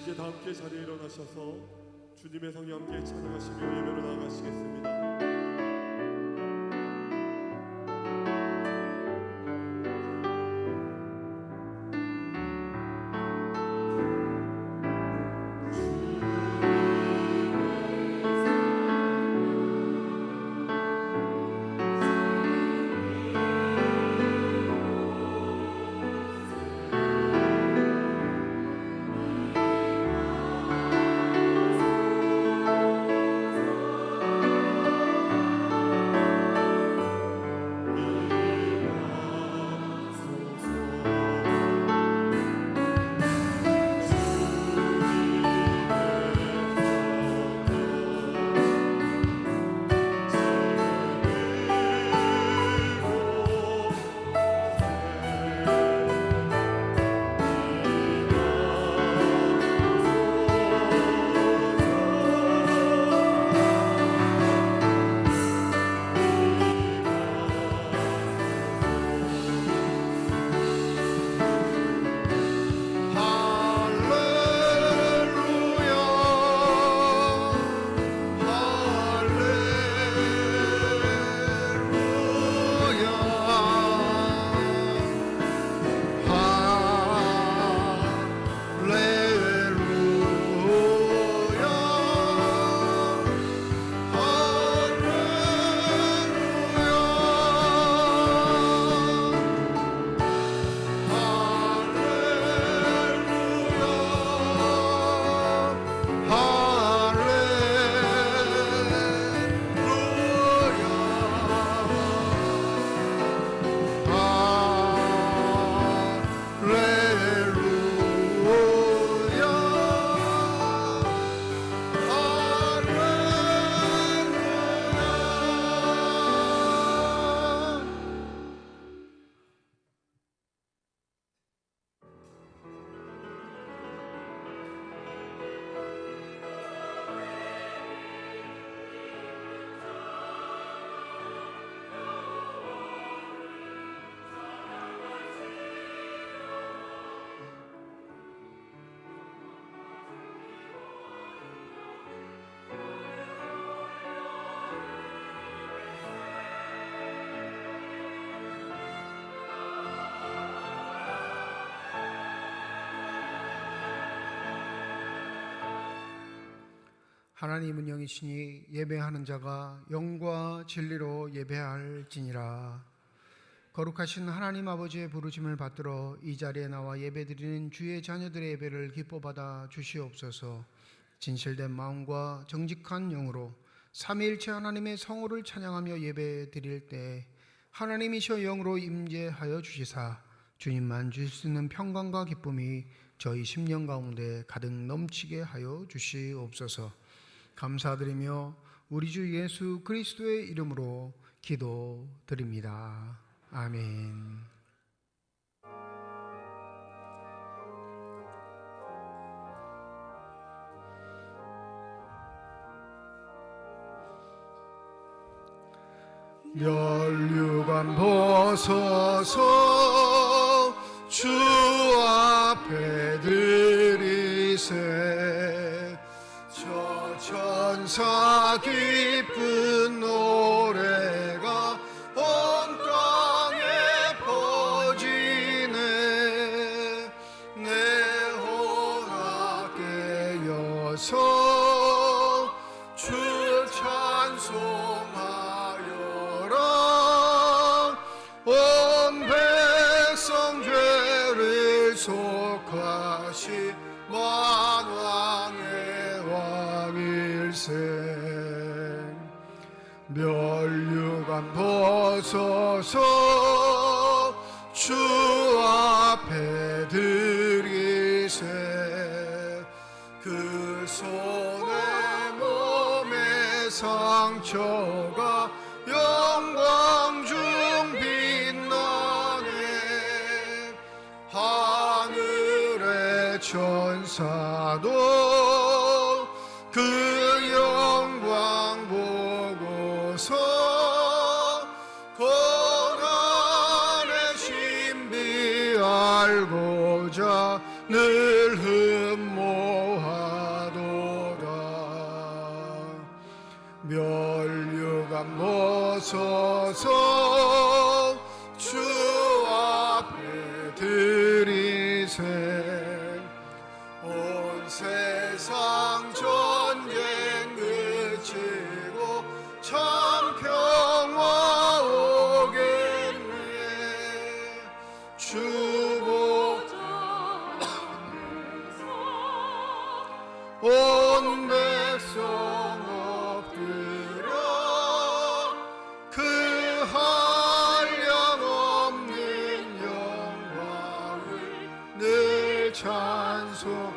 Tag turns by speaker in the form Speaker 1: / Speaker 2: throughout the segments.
Speaker 1: 이제 다 함께 자리에 일어나셔서 주님의 성에 함께 찬양하시며 예배로 나아가시겠습니다.
Speaker 2: 하나님은 영이시니 예배하는 자가 영과 진리로 예배할지니라. 거룩하신 하나님 아버지의 부르심을 받들어 이 자리에 나와 예배드리는 주의 자녀들의 예배를 기뻐받아 주시옵소서. 진실된 마음과 정직한 영으로 삼위일체 하나님의 성호를 찬양하며 예배드릴 때 하나님이셔 영으로 임재하여 주시사 주님만 주실 수 있는 평강과 기쁨이 저희 심령 가운데 가득 넘치게 하여 주시옵소서. 감사드리며 우리 주 예수 그리스도의 이름으로 기도드립니다. 아멘. 멸류관 벗어서 주 앞에 드리세. 저 천사 기쁜 노래가 온 땅에 퍼지네. 내 혼아 깨어서 주 찬송하여라. 온 백성 죄를 속하시 만왕의 왕일세. 멸류관 벗어서 주 앞에 드리세. 그 손에 몸의 상처가 영광 중 빛나네. 하늘의 천사도 그 영광 보고서 고난의 신비 알고자 늘 흠모하네. 나서서 주 앞에 드리세. 온 세상 전쟁 그치고 참 평화 오겠네. 주보자 온 백성 엎드려 그 한량없는 영광을 늘 찬송.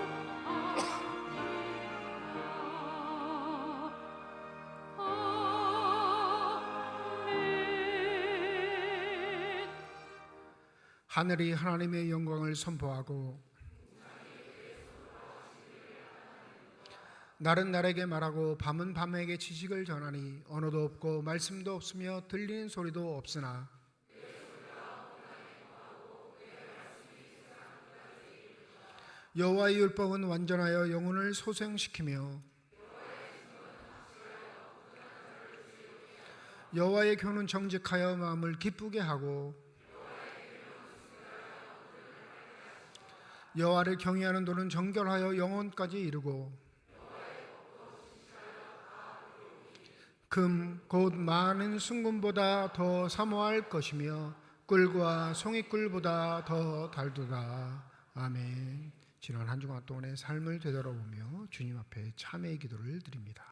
Speaker 2: 하늘이 하나님의 영광을 선포하고 날은 날에게 말하고 밤은 밤에게 지식을 전하니 언어도 없고 말씀도 없으며 들리는 소리도 없으나 여호와의 율법은 완전하여 영혼을 소생시키며 여호와의 교훈은 정직하여 마음을 기쁘게 하고 여호와를 경외하는 도는 정결하여 영혼까지 이르고 금 곧 많은 순금보다 더 사모할 것이며 꿀과 송이꿀보다 더 달도다. 아멘. 지난 한 주간 동안의 삶을 되돌아보며 주님 앞에 참회의 기도를 드립니다.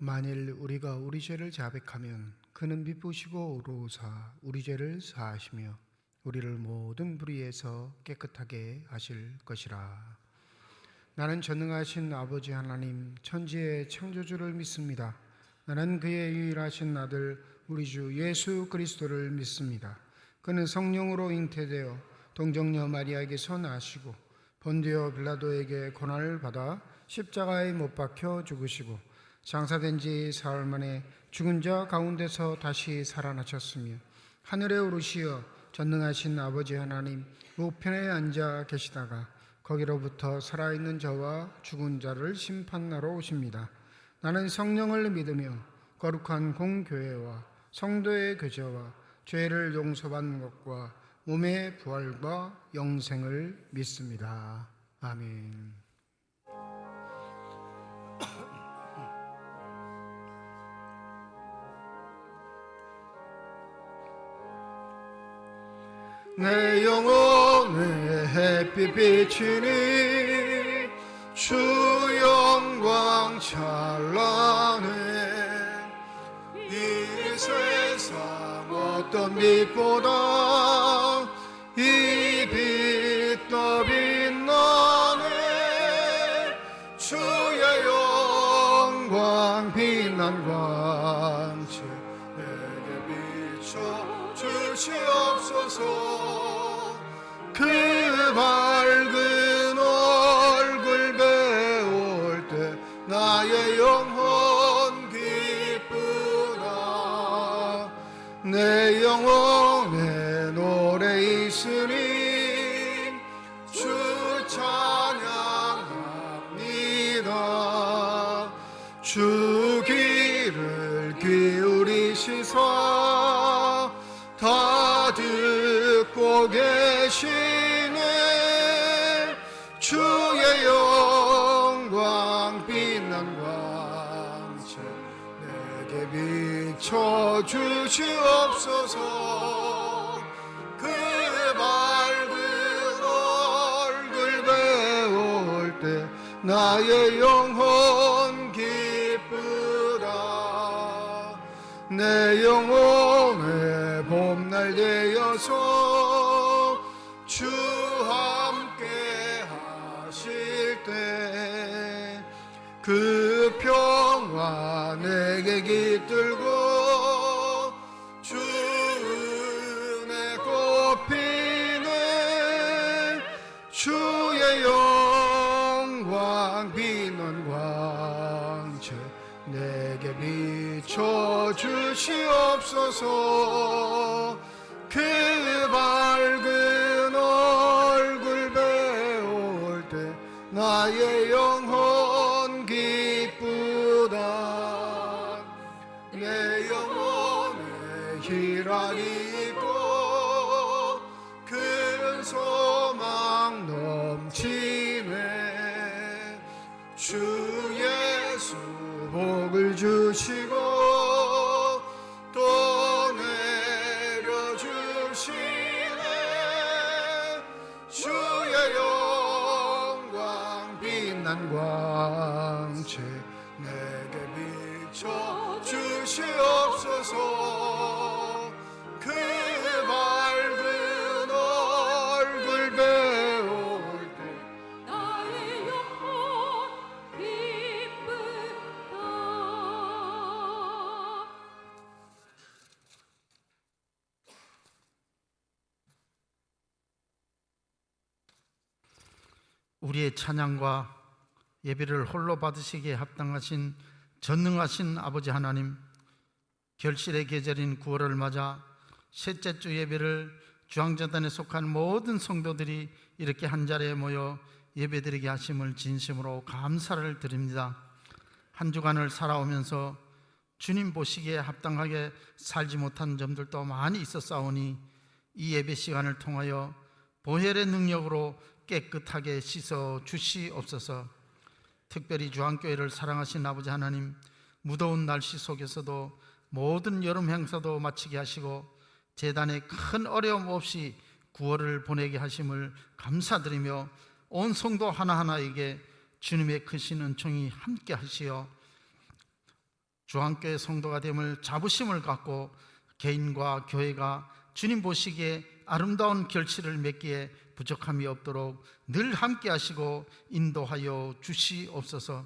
Speaker 2: 만일 우리가 우리 죄를 자백하면 그는 미쁘시고 의로우사 우리 죄를 사하시며 우리를 모든 불의에서 깨끗하게 하실 것이라. 나는 전능하신 아버지 하나님 천지의 창조주를 믿습니다. 나는 그의 유일하신 아들 우리 주 예수 그리스도를 믿습니다. 그는 성령으로 잉태되어 동정녀 마리아에게서 나시고 본디오 빌라도에게 고난을 받아 십자가에 못 박혀 죽으시고 장사된 지 사흘 만에 죽은 자 가운데서 다시 살아나셨으며 하늘에 오르시어 전능하신 아버지 하나님 우편에 앉아 계시다가 거기로부터 살아있는 자와 죽은 자를 심판하러 오십니다. 나는 성령을 믿으며 거룩한 공교회와 성도의 교제와 죄를 용서받는 것과 몸의 부활과 영생을 믿습니다. 아멘. 내 영혼에 햇빛 비치니 주 영광 찬란해. 이 세상 어떤 빛보다 이 빛 더 빛나네. 주의 영광 빛난 광채 내게 비춰 주시옵소서. 그 밝은 얼굴 배울 때 나의 영혼 기쁘다. 내 영혼에 노래 있으니 주 찬양합니다. 주 귀를 기울이시사 다 살고 계시네. 주의 영광 빛난 광채 내게 비춰 주시옵소서. 그 밝은 얼굴 배울 때 나의 영혼 기쁘다. 내 영혼의 봄날 되어서 주 함께 하실 때 그 평화 내게 깃들고 주 은혜 꽃피네. 주의 영광 빛난 광채 내게 비춰 주시옵소서. 그 밝은 얼굴 배울 때 나의 영혼 기쁘다. 내 영혼에 희락이 있고 큰 소망 넘치네. 주 예수 복을 주시고 또 내려주시네. 주의 영광 빛난 광채 내게 비춰 주시옵소서. 그 밝은 얼굴 배울 때
Speaker 3: 나의 영혼 기쁘다.
Speaker 4: 우리의 찬양과 예배를 홀로 받으시기에 합당하신 전능하신 아버지 하나님, 결실의 계절인 9월을 맞아 셋째 주 예배를 중앙재단에 속한 모든 성도들이 이렇게 한자리에 모여 예배드리게 하심을 진심으로 감사를 드립니다. 한 주간을 살아오면서 주님 보시기에 합당하게 살지 못한 점들도 많이 있었사오니 이 예배 시간을 통하여 보혈의 능력으로 깨끗하게 씻어 주시옵소서. 특별히 주한교회를 사랑하신 아버지 하나님, 무더운 날씨 속에서도 모든 여름 행사도 마치게 하시고 제단에 큰 어려움 없이 9월을 보내게 하심을 감사드리며 온 성도 하나하나에게 주님의 크신 은총이 함께 하시어 주한교회 성도가 됨을 자부심을 갖고 개인과 교회가 주님 보시기에 아름다운 결실을 맺기에 부족함이 없도록 늘 함께 하시고 인도하여 주시옵소서.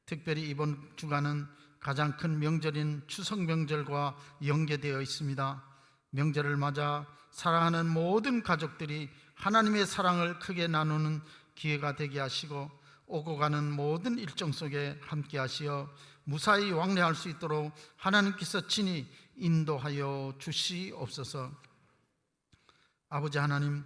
Speaker 4: 특별히 이번 주간은 가장 큰 명절인 추석 명절과 연계되어 있습니다. 명절을 맞아 사랑하는 모든 가족들이 하나님의 사랑을 크게 나누는 기회가 되게 하시고 오고 가는 모든 일정 속에 함께 하시어 무사히 왕래할 수 있도록 하나님께서 친히 인도하여 주시옵소서. 아버지 하나님,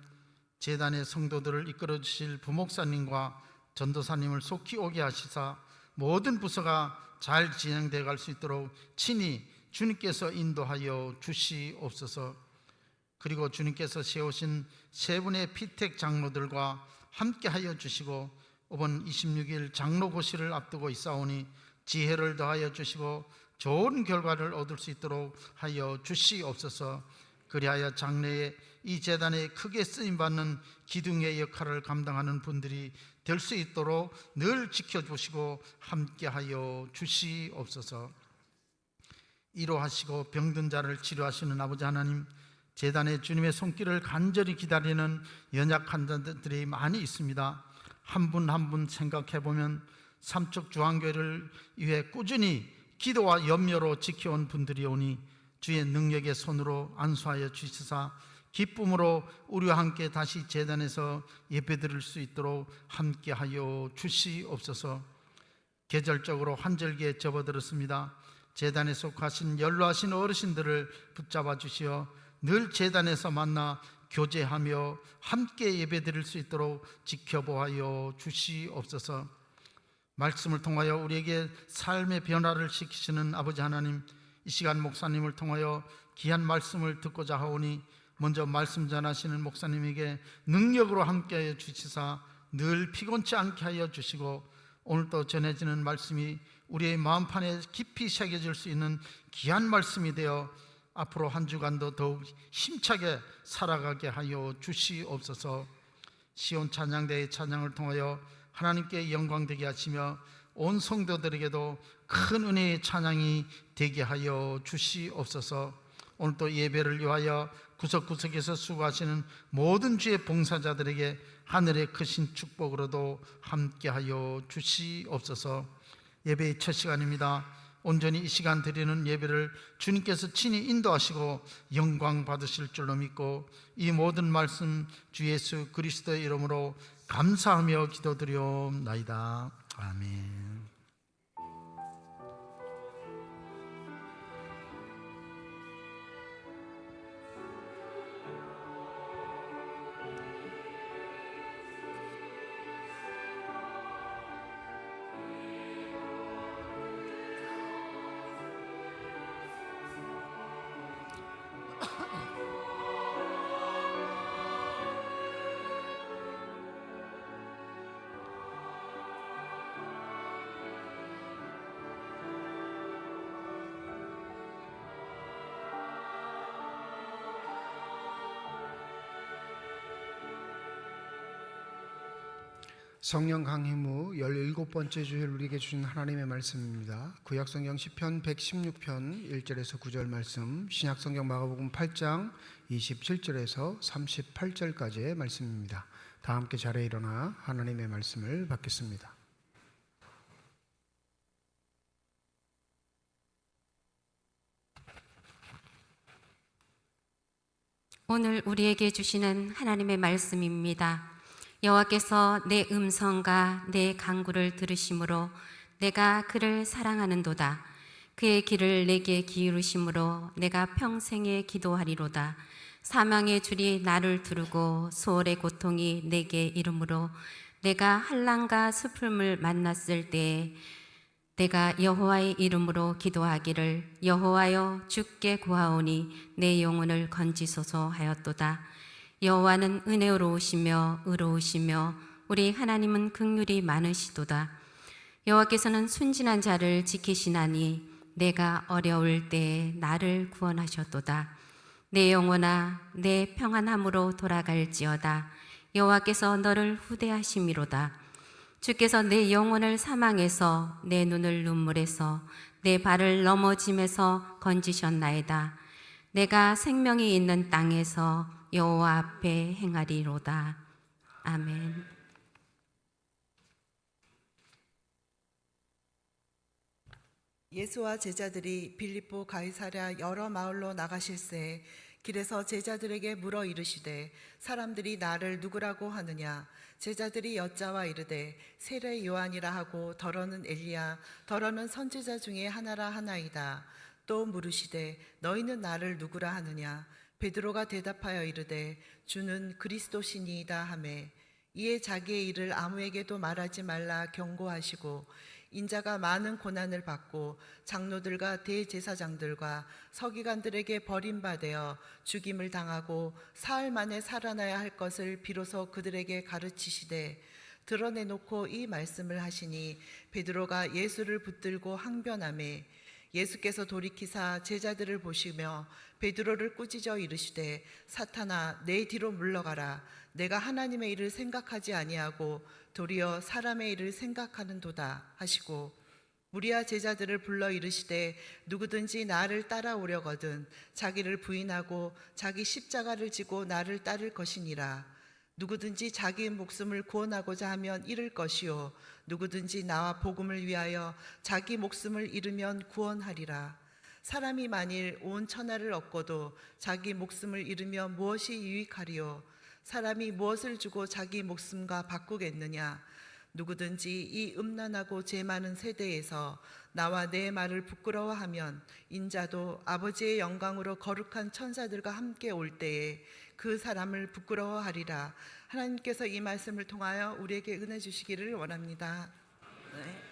Speaker 4: 제단의 성도들을 이끌어 주실 부목사님과 전도사님을 속히 오게 하시사 모든 부서가 잘 진행되어 갈 수 있도록 친히 주님께서 인도하여 주시옵소서. 그리고 주님께서 세우신 세 분의 피택 장로들과 함께 하여 주시고 이번 26일 장로고시를 앞두고 있사오니 지혜를 더하여 주시고 좋은 결과를 얻을 수 있도록 하여 주시옵소서. 그리하여 장래에 이 재단에 크게 쓰임받는 기둥의 역할을 감당하는 분들이 될 수 있도록 늘 지켜주시고 함께하여 주시옵소서. 이로하시고 병든 자를 치료하시는 아버지 하나님, 재단에 주님의 손길을 간절히 기다리는 연약한 자들이 많이 있습니다. 한 분 한 분 생각해보면 삼척 주한교회를 위해 꾸준히 기도와 염려로 지켜온 분들이 오니 주의 능력의 손으로 안수하여 주시사 기쁨으로 우리와 함께 다시 제단에서 예배드릴 수 있도록 함께하여 주시옵소서. 계절적으로 환절기에 접어들었습니다. 제단에 속하신 연로하신 어르신들을 붙잡아 주시어 늘 제단에서 만나 교제하며 함께 예배드릴 수 있도록 지켜보아여 주시옵소서. 말씀을 통하여 우리에게 삶의 변화를 시키시는 아버지 하나님, 이 시간 목사님을 통하여 귀한 말씀을 듣고자 하오니 먼저 말씀 전하시는 목사님에게 능력으로 함께하여 주시사 늘 피곤치 않게 하여 주시고, 오늘도 전해지는 말씀이 우리의 마음판에 깊이 새겨질 수 있는 귀한 말씀이 되어 앞으로 한 주간도 더욱 힘차게 살아가게 하여 주시옵소서. 시온 찬양대의 찬양을 통하여 하나님께 영광되게 하시며 온 성도들에게도 큰 은혜의 찬양이 되게 하여 주시옵소서. 오늘도 예배를 위하여 구석구석에서 수고하시는 모든 주의 봉사자들에게 하늘의 크신 축복으로도 함께하여 주시옵소서. 예배의 첫 시간입니다. 온전히 이 시간 드리는 예배를 주님께서 친히 인도하시고 영광 받으실 줄로 믿고, 이 모든 말씀 주 예수 그리스도의 이름으로 감사하며 기도드리옵나이다. 아멘.
Speaker 2: 성령 강림 후 17번째 주일 우리에게 주신 하나님의 말씀입니다. 구약성경 시편 116편 1절에서 9절 말씀, 신약성경 마가복음 8장 27절에서 38절까지의 말씀입니다. 다 함께 자리에 일어나 하나님의 말씀을 받겠습니다.
Speaker 3: 오늘 우리에게 주시는 하나님의 말씀입니다. 여호와께서 내 음성과 내 간구를 들으심으로 내가 그를 사랑하는도다. 그의 길을 내게 기울이심으로 내가 평생에 기도하리로다. 사망의 줄이 나를 두르고 수월의 고통이 내게 이르므로 내가 한란과 슬픔을 만났을 때에 내가 여호와의 이름으로 기도하기를, 여호와여 주께 구하오니 내 영혼을 건지소서 하였도다. 여호와는 은혜로우시며 의로우시며 우리 하나님은 긍휼이 많으시도다. 여호와께서는 순진한 자를 지키시나니 내가 어려울 때에 나를 구원하셨도다. 내 영혼아 내 평안함으로 돌아갈지어다. 여호와께서 너를 후대하심이로다. 주께서 내 영혼을 사망에서 내 눈을 눈물에서 내 발을 넘어짐에서 건지셨나이다. 내가 생명이 있는 땅에서 여호와 앞에 행하리로다. 아멘.
Speaker 5: 예수와 제자들이 빌립보 가이사랴 여러 마을로 나가실새 길에서 제자들에게 물어 이르시되 사람들이 나를 누구라고 하느냐. 제자들이 여짜와 이르되 세례 요한이라 하고 더러는 엘리야 더러는 선지자 중에 하나라 하나이다. 또 물으시되 너희는 나를 누구라 하느냐. 베드로가 대답하여 이르되 주는 그리스도시니이다 하매, 이에 자기의 일을 아무에게도 말하지 말라 경고하시고 인자가 많은 고난을 받고 장로들과 대제사장들과 서기관들에게 버림받아 죽임을 당하고 사흘 만에 살아나야 할 것을 비로소 그들에게 가르치시되 드러내놓고 이 말씀을 하시니 베드로가 예수를 붙들고 항변하매 예수께서 돌이키사 제자들을 보시며 베드로를 꾸짖어 이르시되 사탄아 내 뒤로 물러가라. 내가 하나님의 일을 생각하지 아니하고 도리어 사람의 일을 생각하는도다 하시고 무리와 제자들을 불러 이르시되 누구든지 나를 따라오려거든 자기를 부인하고 자기 십자가를 지고 나를 따를 것이니라. 누구든지 자기 목숨을 구원하고자 하면 잃을 것이요 누구든지 나와 복음을 위하여 자기 목숨을 잃으면 구원하리라. 사람이 만일 온 천하를 얻고도 자기 목숨을 잃으면 무엇이 유익하리요. 사람이 무엇을 주고 자기 목숨과 바꾸겠느냐. 누구든지 이 음란하고 죄 많은 세대에서 나와 내 말을 부끄러워하면 인자도 아버지의 영광으로 거룩한 천사들과 함께 올 때에 그 사람을 부끄러워하리라. 하나님께서 이 말씀을 통하여 우리에게 은혜 주시기를 원합니다. 네.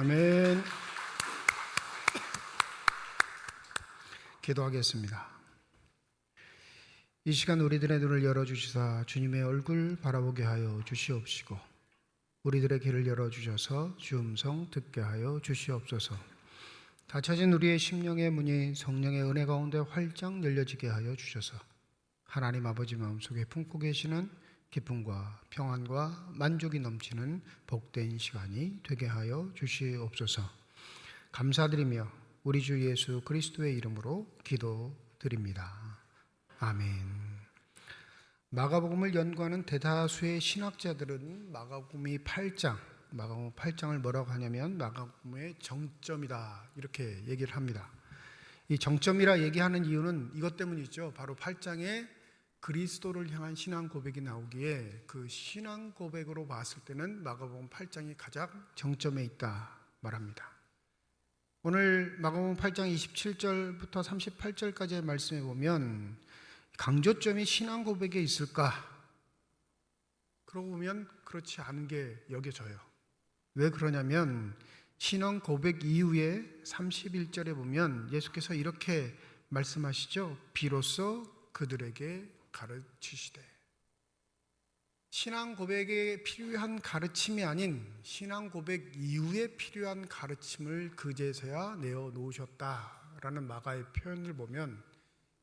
Speaker 2: 아멘. 기도하겠습니다. 이 시간 우리들의 눈을 열어주시사 주님의 얼굴 바라보게 하여 주시옵시고 우리들의 귀를 열어주셔서 주 음성 듣게 하여 주시옵소서. 닫혀진 우리의 심령의 문이 성령의 은혜 가운데 활짝 열려지게 하여 주셔서 하나님 아버지 마음속에 품고 계시는 기쁨과 평안과 만족이 넘치는 복된 시간이 되게 하여 주시옵소서. 감사드리며 우리 주 예수 그리스도의 이름으로 기도드립니다. 아멘. 마가복음을 연구하는 대다수의 신학자들은 마가복음 8장을 뭐라고 하냐면 마가복음의 정점이다 이렇게 얘기를 합니다. 이 정점이라 얘기하는 이유는 이것 때문이죠. 바로 8장에 그리스도를 향한 신앙 고백이 나오기에 그 신앙 고백으로 봤을 때는 마가복음 8장이 가장 정점에 있다 말합니다. 오늘 마가복음 8장 27절부터 38절까지의 말씀에 보면 강조점이 신앙 고백에 있을까? 그러고 보면 그렇지 않은 게 여겨져요. 왜 그러냐면 신앙 고백 이후에 31절에 보면 예수께서 이렇게 말씀하시죠. 비로소 그들에게 가르치시되. 신앙 고백에 필요한 가르침이 아닌 신앙 고백 이후에 필요한 가르침을 그제서야 내어놓으셨다라는 마가의 표현을 보면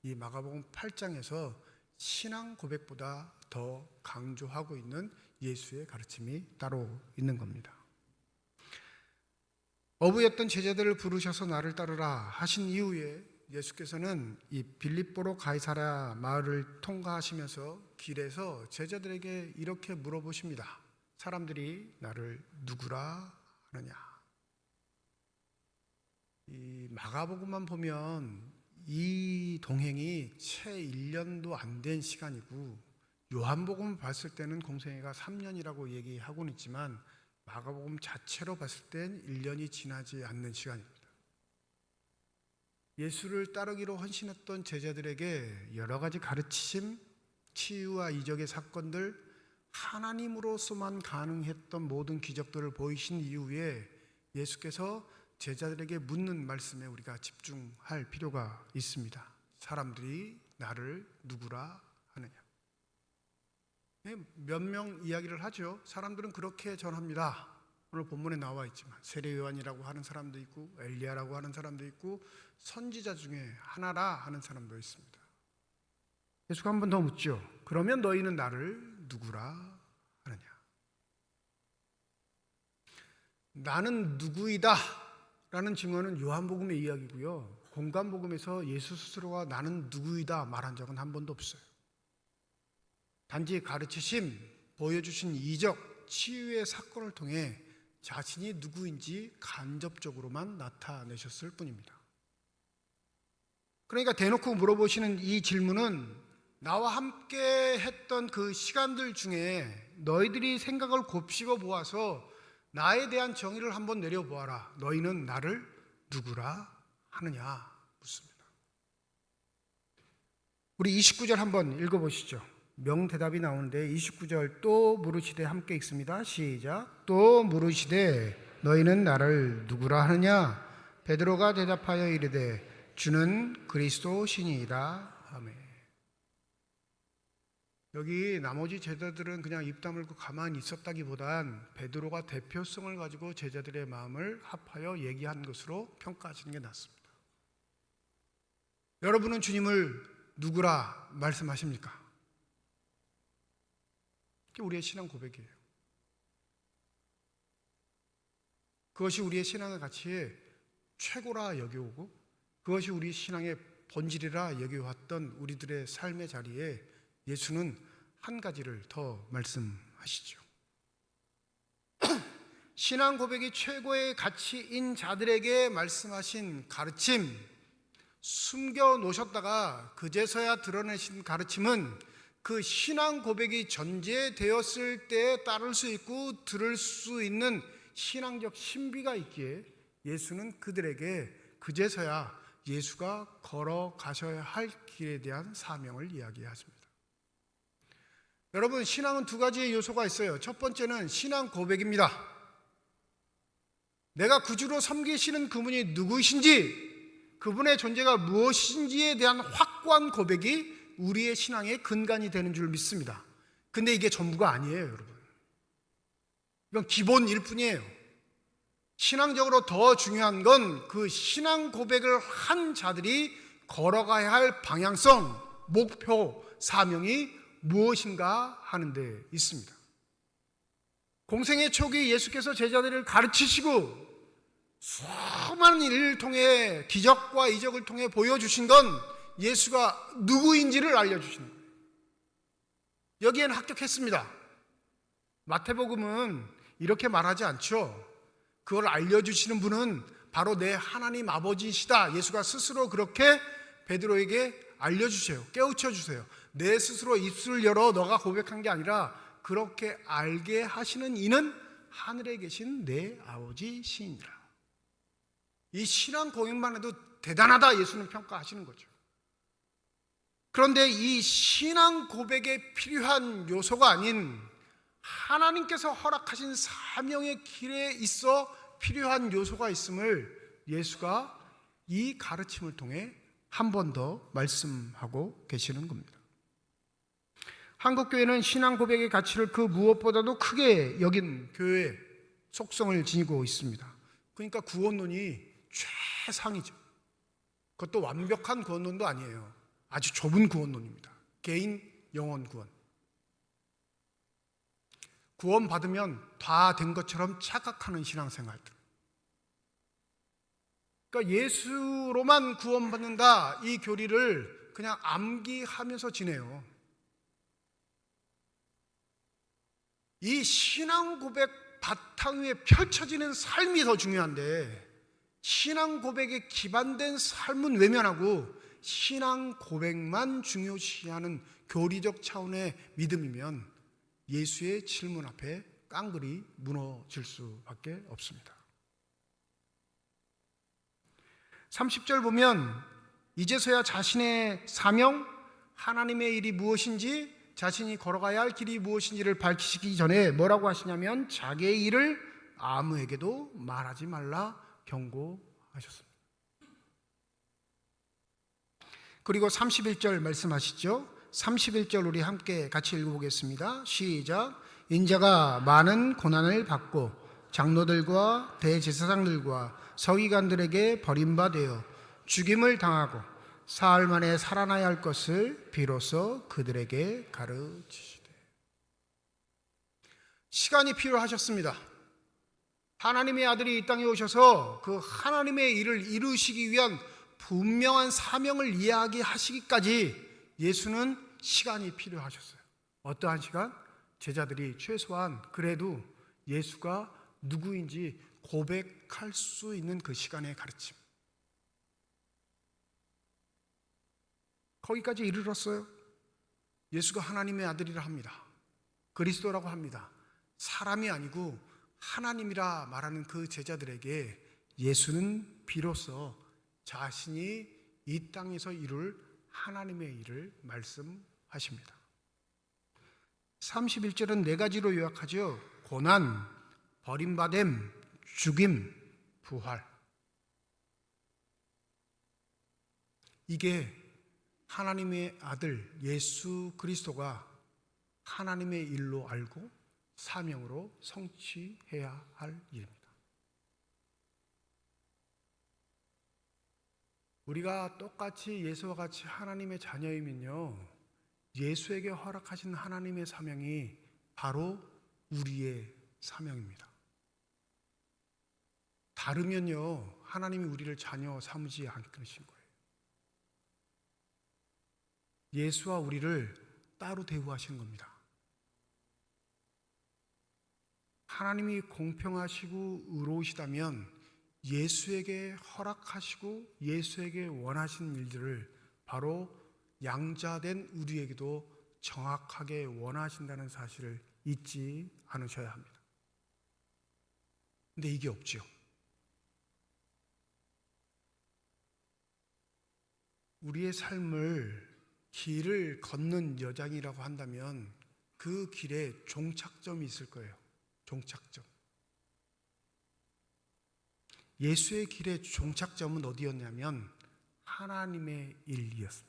Speaker 2: 이 마가복음 8장에서 신앙 고백보다 더 강조하고 있는 예수의 가르침이 따로 있는 겁니다. 어부였던 제자들을 부르셔서 나를 따르라 하신 이후에 예수께서는 이 빌립보로 가이사랴 마을을 통과하시면서 길에서 제자들에게 이렇게 물어보십니다. 사람들이 나를 누구라 하느냐? 이 마가복음만 보면 이 동행이 채 1년도 안 된 시간이고 요한복음 봤을 때는 공생애가 3년이라고 얘기하고는 있지만 마가복음 자체로 봤을 땐 1년이 지나지 않는 시간입니다. 예수를 따르기로 헌신했던 제자들에게 여러 가지 가르치심, 치유와 이적의 사건들, 하나님으로서만 가능했던 모든 기적들을 보이신 이후에 예수께서 제자들에게 묻는 말씀에 우리가 집중할 필요가 있습니다. 사람들이 나를 누구라 하느냐? 몇 명 이야기를 하죠. 사람들은 그렇게 전합니다. 오늘 본문에 나와 있지만 세례요한이라고 하는 사람도 있고 엘리야라고 하는 사람도 있고 선지자 중에 하나라 하는 사람도 있습니다. 예수가 한 번 더 묻죠. 그러면 너희는 나를 누구라 하느냐? 나는 누구이다 라는 증언은 요한복음의 이야기고요. 공관복음에서 예수 스스로가 나는 누구이다 말한 적은 한 번도 없어요. 단지 가르치심, 보여주신 이적, 치유의 사건을 통해 자신이 누구인지 간접적으로만 나타내셨을 뿐입니다. 그러니까 대놓고 물어보시는 이 질문은 나와 함께 했던 그 시간들 중에 너희들이 생각을 곱씹어 보아서 나에 대한 정의를 한번 내려보아라. 너희는 나를 누구라 하느냐 묻습니다. 우리 29절 한번 읽어보시죠. 명대답이 나오는데 29절 또 물으시되 함께 읽습니다. 시작. 또 물으시되 너희는 나를 누구라 하느냐? 베드로가 대답하여 이르되 주는 그리스도 신이라 하매. 여기 나머지 제자들은 그냥 입 다물고 가만히 있었다기보단 베드로가 대표성을 가지고 제자들의 마음을 합하여 얘기한 것으로 평가하시는 게 낫습니다. 여러분은 주님을 누구라 말씀하십니까? 그게 우리의 신앙 고백이에요. 그것이 우리의 신앙의 가치의 최고라 여겨오고 그것이 우리 신앙의 본질이라 여겨왔던 우리들의 삶의 자리에 예수는 한 가지를 더 말씀하시죠. 신앙 고백이 최고의 가치인 자들에게 말씀하신 가르침, 숨겨 놓으셨다가 그제서야 드러내신 가르침은 그 신앙 고백이 전제되었을 때 따를 수 있고 들을 수 있는 신앙적 신비가 있기에 예수는 그들에게 그제서야 예수가 걸어가셔야 할 길에 대한 사명을 이야기하십니다. 여러분, 신앙은 두 가지의 요소가 있어요. 첫 번째는 신앙 고백입니다. 내가 구주로 섬기시는 그분이 누구이신지, 그분의 존재가 무엇인지에 대한 확고한 고백이 우리의 신앙의 근간이 되는 줄 믿습니다. 근데 이게 전부가 아니에요, 여러분. 이건 기본일 뿐이에요. 신앙적으로 더 중요한 건 그 신앙 고백을 한 자들이 걸어가야 할 방향성, 목표, 사명이 무엇인가 하는 데 있습니다. 공생의 초기 예수께서 제자들을 가르치시고 수많은 일을 통해, 기적과 이적을 통해 보여주신 건 예수가 누구인지를 알려주시는 거예요. 여기엔 합격했습니다. 마태복음은 이렇게 말하지 않죠. 그걸 알려주시는 분은 바로 내 하나님 아버지시다. 예수가 스스로 그렇게 베드로에게 알려주세요. 깨우쳐 주세요. 내 스스로 입술을 열어 너가 고백한 게 아니라 그렇게 알게 하시는 이는 하늘에 계신 내 아버지시니라. 이 신앙 고백만 해도 대단하다 예수는 평가하시는 거죠. 그런데 이 신앙 고백에 필요한 요소가 아닌 하나님께서 허락하신 사명의 길에 있어 필요한 요소가 있음을 예수가 이 가르침을 통해 한 번 더 말씀하고 계시는 겁니다. 한국교회는 신앙 고백의 가치를 그 무엇보다도 크게 여긴 교회의 속성을 지니고 있습니다. 그러니까 구원론이 최상이죠. 그것도 완벽한 구원론도 아니에요. 아주 좁은 구원론입니다. 개인 영혼 구원. 구원받으면 다 된 것처럼 착각하는 신앙생활들. 그러니까 예수로만 구원받는다, 이 교리를 그냥 암기하면서 지내요. 이 신앙 고백 바탕 위에 펼쳐지는 삶이 더 중요한데, 신앙 고백에 기반된 삶은 외면하고 신앙 고백만 중요시하는 교리적 차원의 믿음이면 예수의 질문 앞에 깡그리 무너질 수밖에 없습니다. 30절 보면 이제서야 자신의 사명, 하나님의 일이 무엇인지, 자신이 걸어가야 할 길이 무엇인지를 밝히시기 전에 뭐라고 하시냐면 자기의 일을 아무에게도 말하지 말라 경고하셨습니다. 그리고 31절 말씀하시죠. 31절 우리 함께 같이 읽어보겠습니다. 시작. 인자가 많은 고난을 받고 장로들과 대제사장들과 서기관들에게 버림받아 죽임을 당하고 사흘 만에 살아나야 할 것을 비로소 그들에게 가르치시되. 시간이 필요하셨습니다. 하나님의 아들이 이 땅에 오셔서 그 하나님의 일을 이루시기 위한 분명한 사명을 이야기하시기까지 예수는 시간이 필요하셨어요. 어떠한 시간? 제자들이 최소한 그래도 예수가 누구인지 고백할 수 있는 그 시간의 가르침. 거기까지 이르렀어요. 예수가 하나님의 아들이라 합니다. 그리스도라고 합니다. 사람이 아니고 하나님이라 말하는 그 제자들에게 예수는 비로소 자신이 이 땅에서 이룰 하나님의 일을 말씀하십니다. 31절은 네 가지로 요약하죠. 고난, 버림받음, 죽임, 부활. 이게 하나님의 아들 예수 그리스도가 하나님의 일로 알고 사명으로 성취해야 할 일입니다. 우리가 똑같이 예수와 같이 하나님의 자녀이면요, 예수에게 허락하신 하나님의 사명이 바로 우리의 사명입니다. 다르면요, 하나님이 우리를 자녀 삼으지 않으신 거예요. 예수와 우리를 따로 대우하시는 겁니다. 하나님이 공평하시고 의로우시다면 예수에게 허락하시고 예수에게 원하신 일들을 바로 양자된 우리에게도 정확하게 원하신다는 사실을 잊지 않으셔야 합니다. 근데 이게 없죠. 우리의 삶을 길을 걷는 여정이라고 한다면 그 길에 종착점이 있을 거예요. 종착점. 예수의 길의 종착점은 어디였냐면 하나님의 일이었습니다.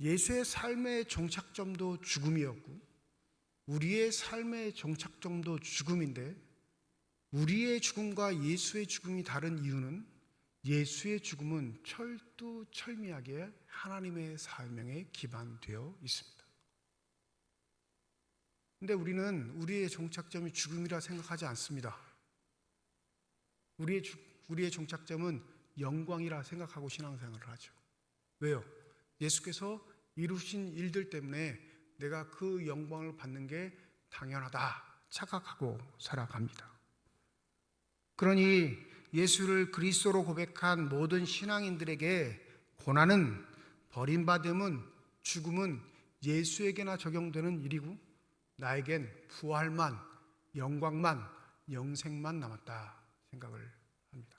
Speaker 2: 예수의 삶의 종착점도 죽음이었고 우리의 삶의 종착점도 죽음인데 우리의 죽음과 예수의 죽음이 다른 이유는 예수의 죽음은 철두철미하게 하나님의 사명에 기반되어 있습니다. 근데 우리는 우리의 종착점이 죽음이라 생각하지 않습니다. 우리의 종착점은 영광이라 생각하고 신앙생활을 하죠. 왜요? 예수께서 이루신 일들 때문에 내가 그 영광을 받는 게 당연하다 착각하고 살아갑니다. 그러니 예수를 그리스도로 고백한 모든 신앙인들에게 고난은, 버림받음은, 죽음은 예수에게나 적용되는 일이고 나에겐 부활만, 영광만, 영생만 남았다 생각을 합니다.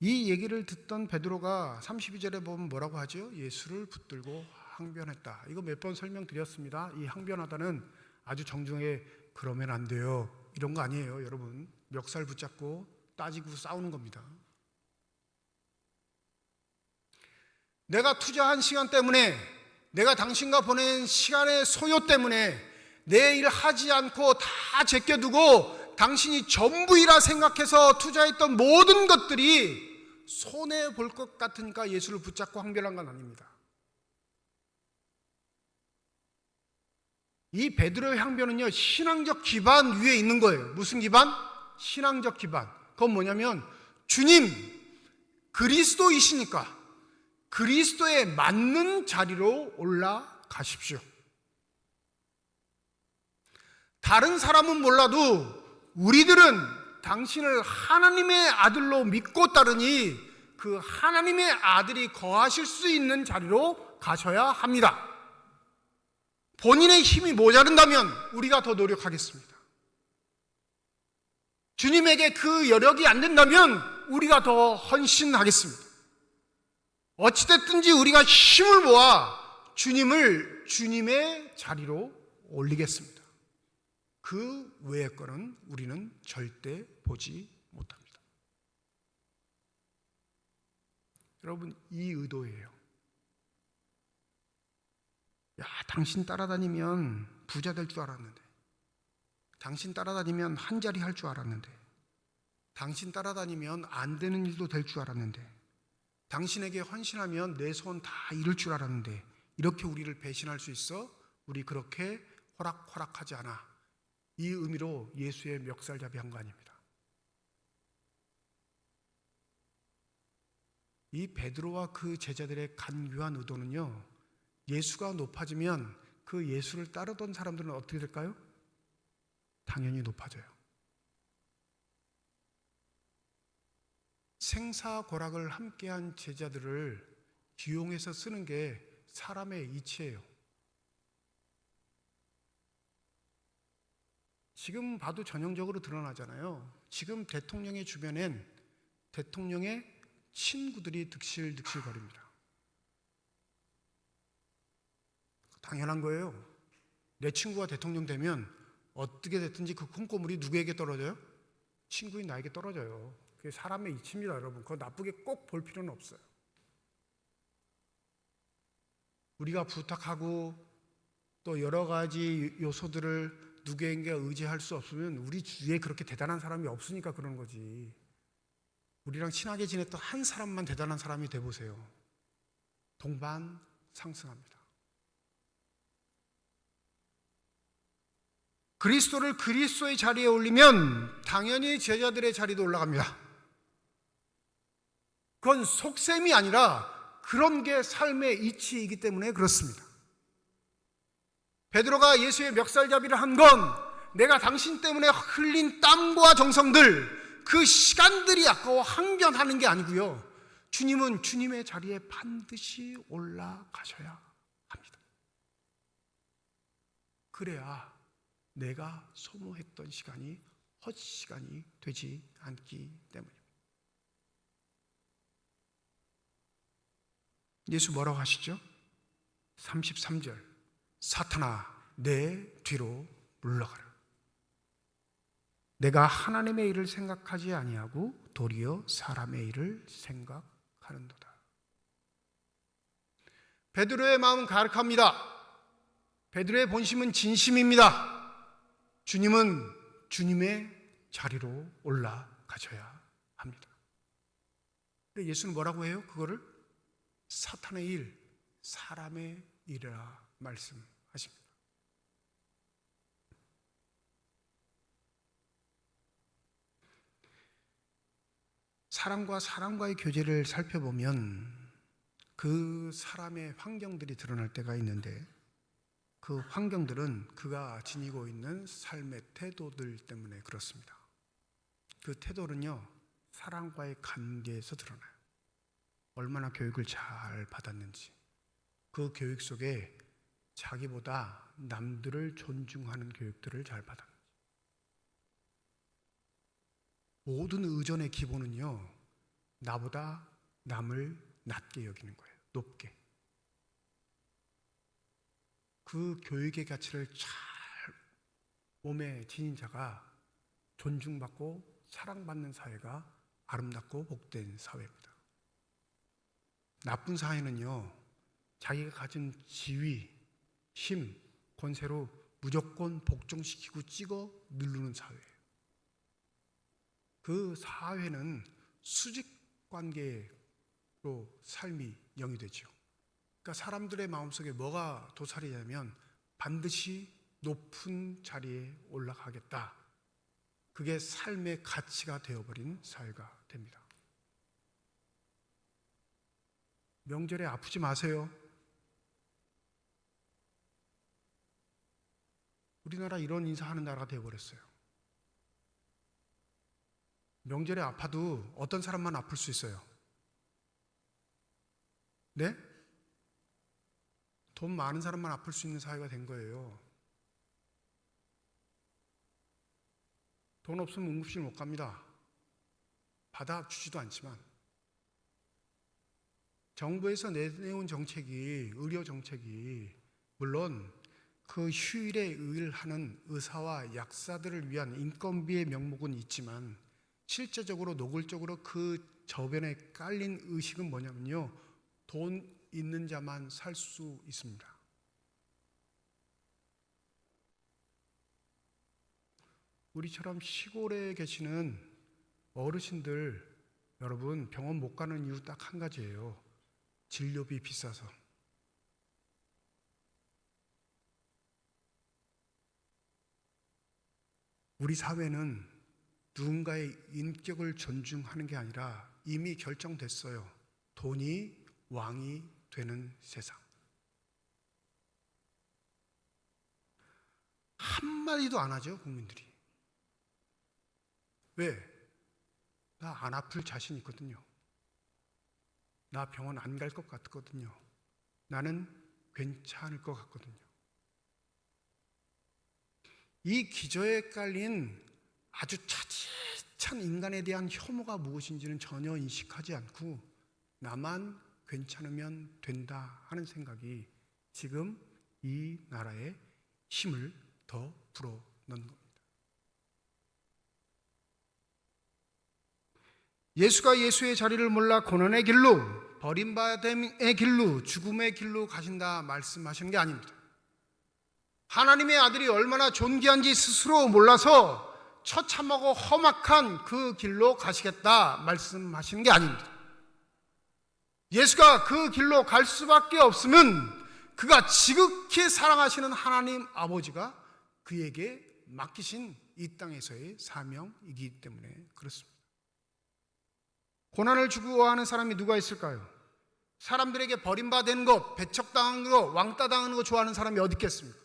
Speaker 2: 이 얘기를 듣던 베드로가 32절에 보면 뭐라고 하죠? 예수를 붙들고 항변했다. 이거 몇 번 설명드렸습니다. 이 항변하다는 아주 정중하게 그러면 안 돼요 이런 거 아니에요. 여러분, 멱살 붙잡고 따지고 싸우는 겁니다. 내가 투자한 시간 때문에, 내가 당신과 보낸 시간의 소요 때문에 내 일 하지 않고 다 제껴두고 당신이 전부이라 생각해서 투자했던 모든 것들이 손해볼 것 같으니까 예수를 붙잡고 항변한 건 아닙니다. 이 베드로의 항변은요, 신앙적 기반 위에 있는 거예요. 무슨 기반? 신앙적 기반. 그건 뭐냐면 주님 그리스도이시니까 그리스도에 맞는 자리로 올라가십시오. 다른 사람은 몰라도 우리들은 당신을 하나님의 아들로 믿고 따르니 그 하나님의 아들이 거하실 수 있는 자리로 가셔야 합니다. 본인의 힘이 모자른다면 우리가 더 노력하겠습니다. 주님에게 그 여력이 안 된다면 우리가 더 헌신하겠습니다. 어찌됐든지 우리가 힘을 모아 주님을 주님의 자리로 올리겠습니다. 그 외의 거는 우리는 절대 보지 못합니다. 여러분, 이 의도예요. 야, 당신 따라다니면 부자 될 줄 알았는데, 당신 따라다니면 한 자리 할 줄 알았는데, 당신 따라다니면 안 되는 일도 될 줄 알았는데, 당신에게 헌신하면 내 소원 다 이룰 줄 알았는데, 이렇게 우리를 배신할 수 있어? 우리 그렇게 호락호락하지 않아. 이 의미로 예수의 멱살잡이 한 거 아닙니다. 이 베드로와 그 제자들의 간교한 의도는요, 예수가 높아지면 그 예수를 따르던 사람들은 어떻게 될까요? 당연히 높아져요. 생사고락을 함께한 제자들을 기용해서 쓰는 게 사람의 이치예요. 지금 봐도 전형적으로 드러나잖아요. 지금 대통령의 주변엔 대통령의 친구들이 득실득실 거립니다. 당연한 거예요. 내 친구가 대통령 되면 어떻게 됐든지 그 콩고물이 누구에게 떨어져요? 친구인 나에게 떨어져요. 그게 사람의 이치입니다, 여러분. 그거 나쁘게 꼭 볼 필요는 없어요. 우리가 부탁하고 또 여러 가지 요소들을 누구에게 의지할 수 없으면 우리 주위에 그렇게 대단한 사람이 없으니까 그런 거지. 우리랑 친하게 지냈던 한 사람만 대단한 사람이 돼보세요. 동반 상승합니다. 그리스도를 그리스도의 자리에 올리면 당연히 제자들의 자리도 올라갑니다. 그건 속셈이 아니라 그런 게 삶의 이치이기 때문에 그렇습니다. 베드로가 예수의 멱살잡이를 한 건 내가 당신 때문에 흘린 땀과 정성들, 그 시간들이 아까워 항변하는 게 아니고요. 주님은 주님의 자리에 반드시 올라가셔야 합니다. 그래야 내가 소모했던 시간이 헛시간이 되지 않기 때문입니다. 예수 뭐라고 하시죠? 33절, 사탄아 내 뒤로 물러가라. 내가 하나님의 일을 생각하지 아니하고 도리어 사람의 일을 생각하는도다. 베드로의 마음은 가득합니다. 베드로의 본심은 진심입니다. 주님은 주님의 자리로 올라가셔야 합니다. 예수는 뭐라고 해요? 그거를 사탄의 일, 사람의 일이라 말씀하십니다. 사람과 사람과의 교제를 살펴보면 그 사람의 환경들이 드러날 때가 있는데, 그 환경들은 그가 지니고 있는 삶의 태도들 때문에 그렇습니다. 그 태도는요, 사람과의 관계에서 드러나요. 얼마나 교육을 잘 받았는지, 그 교육 속에 자기보다 남들을 존중하는 교육들을 잘 받았는지. 모든 의존의 기본은요, 나보다 남을 낮게 여기는 거예요. 높게. 그 교육의 가치를 잘 몸에 지닌 자가 존중받고 사랑받는 사회가 아름답고 복된 사회입니다. 나쁜 사회는요, 자기가 가진 지위, 힘, 권세로 무조건 복종시키고 찍어 누르는 사회예요. 그 사회는 수직관계로 삶이 영위되죠. 그러니까 사람들의 마음속에 뭐가 도사리냐면 반드시 높은 자리에 올라가겠다. 그게 삶의 가치가 되어버린 사회가 됩니다. 명절에 아프지 마세요. 우리나라 이런 인사하는 나라가 되어버렸어요. 명절에 아파도 어떤 사람만 아플 수 있어요? 네? 돈 많은 사람만 아플 수 있는 사회가 된 거예요. 돈 없으면 응급실 못 갑니다. 받아주지도 않지만. 정부에서 내놓은 정책이, 의료 정책이 물론 그 휴일에 일하는 의사와 약사들을 위한 인건비의 명목은 있지만 실제적으로 노골적으로 그 저변에 깔린 의식은 뭐냐면요, 돈 있는 자만 살 수 있습니다. 우리처럼 시골에 계시는 어르신들, 여러분 병원 못 가는 이유 딱 한 가지예요. 진료비 비싸서. 우리 사회는 누군가의 인격을 존중하는 게 아니라 이미 결정됐어요. 돈이 왕이 되는 세상. 한마디도 안 하죠, 국민들이. 왜? 나 안 아플 자신 있거든요. 나 병원 안 갈 것 같거든요. 나는 괜찮을 것 같거든요. 이 기저에 깔린 아주 차지찬 인간에 대한 혐오가 무엇인지는 전혀 인식하지 않고 나만 괜찮으면 된다 하는 생각이 지금 이 나라에 힘을 더 불어넣는 겁니다. 예수가 예수의 자리를 몰라 고난의 길로, 버림받음의 길로, 죽음의 길로 가신다 말씀하시는 게 아닙니다. 하나님의 아들이 얼마나 존귀한지 스스로 몰라서 처참하고 험악한 그 길로 가시겠다 말씀하시는 게 아닙니다. 예수가 그 길로 갈 수밖에 없으면 그가 지극히 사랑하시는 하나님 아버지가 그에게 맡기신 이 땅에서의 사명이기 때문에 그렇습니다. 고난을 주고하는 사람이 누가 있을까요? 사람들에게 버림받은 것, 배척당하는 것, 왕따당하는 것 좋아하는 사람이 어디 있겠습니까?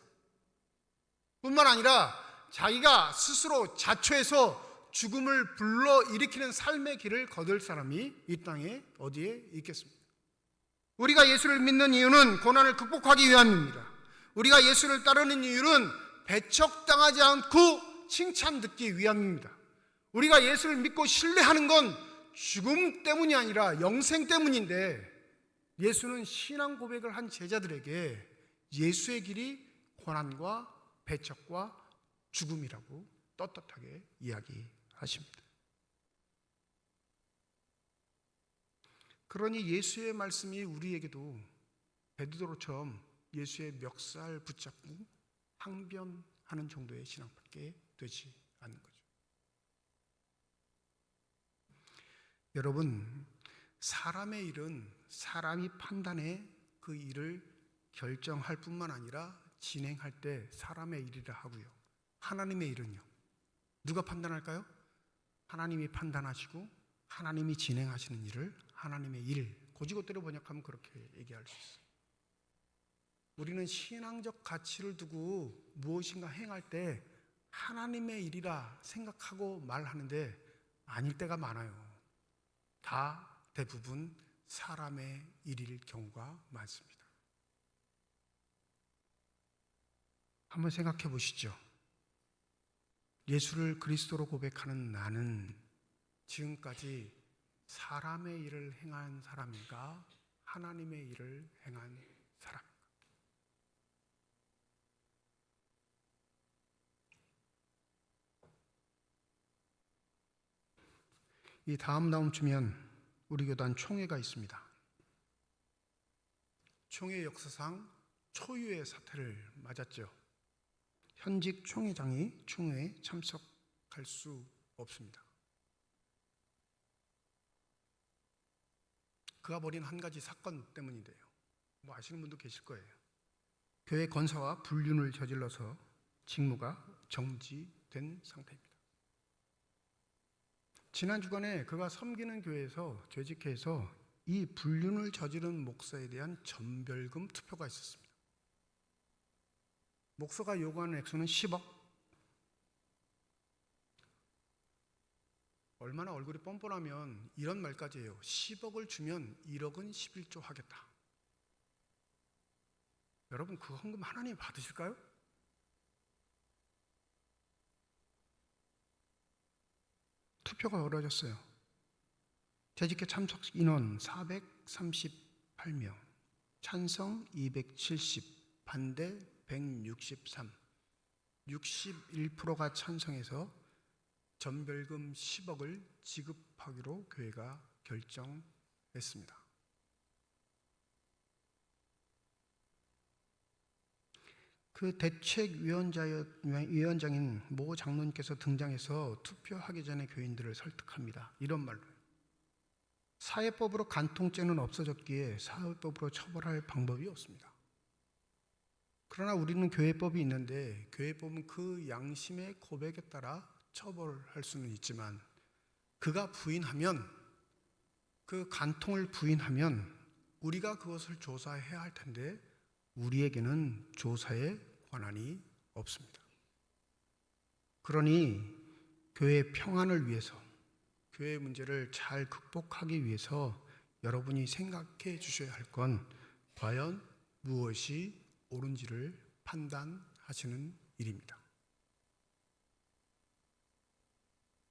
Speaker 2: 뿐만 아니라 자기가 스스로 자초해서 죽음을 불러일으키는 삶의 길을 거둘 사람이 이 땅에 어디에 있겠습니까? 우리가 예수를 믿는 이유는 고난을 극복하기 위함입니다. 우리가 예수를 따르는 이유는 배척당하지 않고 칭찬 듣기 위함입니다. 우리가 예수를 믿고 신뢰하는 건 죽음 때문이 아니라 영생 때문인데, 예수는 신앙 고백을 한 제자들에게 예수의 길이 고난과 배척과 죽음이라고 떳떳하게 이야기하십니다. 그러니 예수의 말씀이 우리에게도 베드로처럼 예수의 멱살 붙잡고 항변하는 정도의 신앙밖에 되지 않는 거죠. 여러분, 사람의 일은 사람이 판단해 그 일을 결정할 뿐만 아니라 진행할 때 사람의 일이라 하고요. 하나님의 일은요, 누가 판단할까요? 하나님이 판단하시고 하나님이 진행하시는 일을 하나님의 일, 고지고대로 번역하면 그렇게 얘기할 수 있어요. 우리는 신앙적 가치를 두고 무엇인가 행할 때 하나님의 일이라 생각하고 말하는데 아닐 때가 많아요. 다 대부분 사람의 일일 경우가 많습니다. 한번 생각해 보시죠. 예수를 그리스도로 고백하는 나는 지금까지 사람의 일을 행한 사람인가, 하나님의 일을 행한 사람인가? 이 다음 주면 우리 교단 총회가 있습니다. 총회 역사상 초유의 사태를 맞았죠. 현직 총회장이 총회에 참석할 수 없습니다. 그가 벌인 한 가지 사건 때문인데요. 뭐 아시는 분도 계실 거예요. 교회 건사와 불륜을 저질러서 직무가 정지된 상태입니다. 지난 주간에 그가 섬기는 교회에서 재직해서 이 불륜을 저지른 목사에 대한 전별금 투표가 있었습니다. 목사가 요구하는 액수는 10억. 얼마나 얼굴이 뻔뻔하면 이런 말까지 해요. 10억을 주면 1억은 11조 하겠다. 여러분, 그 헌금 하나님 받으실까요? 투표가 어려졌어요. 재직회 참석 인원 438명, 찬성 270, 반대 163, 61%가 찬성해서 전별금 10억을 지급하기로 교회가 결정했습니다. 그 대책위원장인 모 장로님께서 등장해서 투표하기 전에 교인들을 설득합니다. 이런 말로, 사회법으로 간통죄는 없어졌기에 사회법으로 처벌할 방법이 없습니다. 그러나 우리는 교회법이 있는데 교회법은 그 양심의 고백에 따라 처벌할 수는 있지만, 그가 부인하면, 그 간통을 부인하면 우리가 그것을 조사해야 할 텐데 우리에게는 조사의 권한이 없습니다. 그러니 교회의 평안을 위해서, 교회의 문제를 잘 극복하기 위해서 여러분이 생각해 주셔야 할 건 과연 무엇이 옳은지를 판단하시는 일입니다.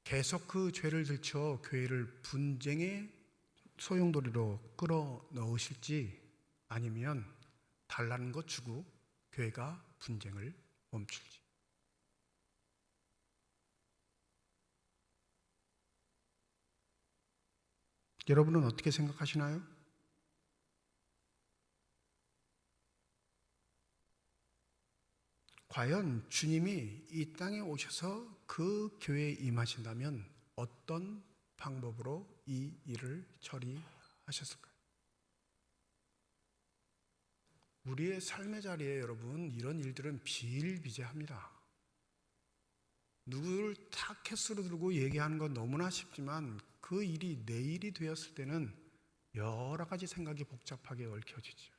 Speaker 2: 계속 그 죄를 들춰 교회를 분쟁의 소용돌이로 끌어 넣으실지, 아니면 달라는 것 주고 교회가 분쟁을 멈출지. 여러분은 어떻게 생각하시나요? 과연 주님이 이 땅에 오셔서 그 교회에 임하신다면 어떤 방법으로 이 일을 처리하셨을까요? 우리의 삶의 자리에 여러분, 이런 일들은 비일비재합니다. 누구를 타켓으로 들고 얘기하는 건 너무나 쉽지만 그 일이 내 일이 되었을 때는 여러 가지 생각이 복잡하게 얽혀지죠.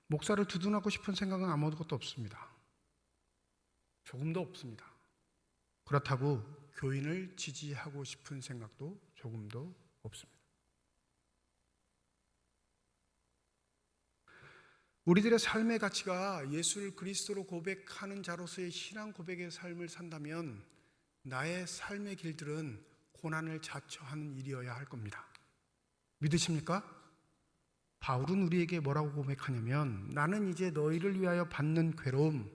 Speaker 2: 목사를 두둔하고 싶은 생각은 아무것도 없습니다. 조금도 없습니다. 그렇다고 교인을 지지하고 싶은 생각도 조금도 없습니다. 우리들의 삶의 가치가 예수를 그리스도로 고백하는 자로서의 신앙 고백의 삶을 산다면 나의 삶의 길들은 고난을 자처하는 일이어야 할 겁니다. 믿으십니까? 바울은 우리에게 뭐라고 고백하냐면, 나는 이제 너희를 위하여 받는 괴로움,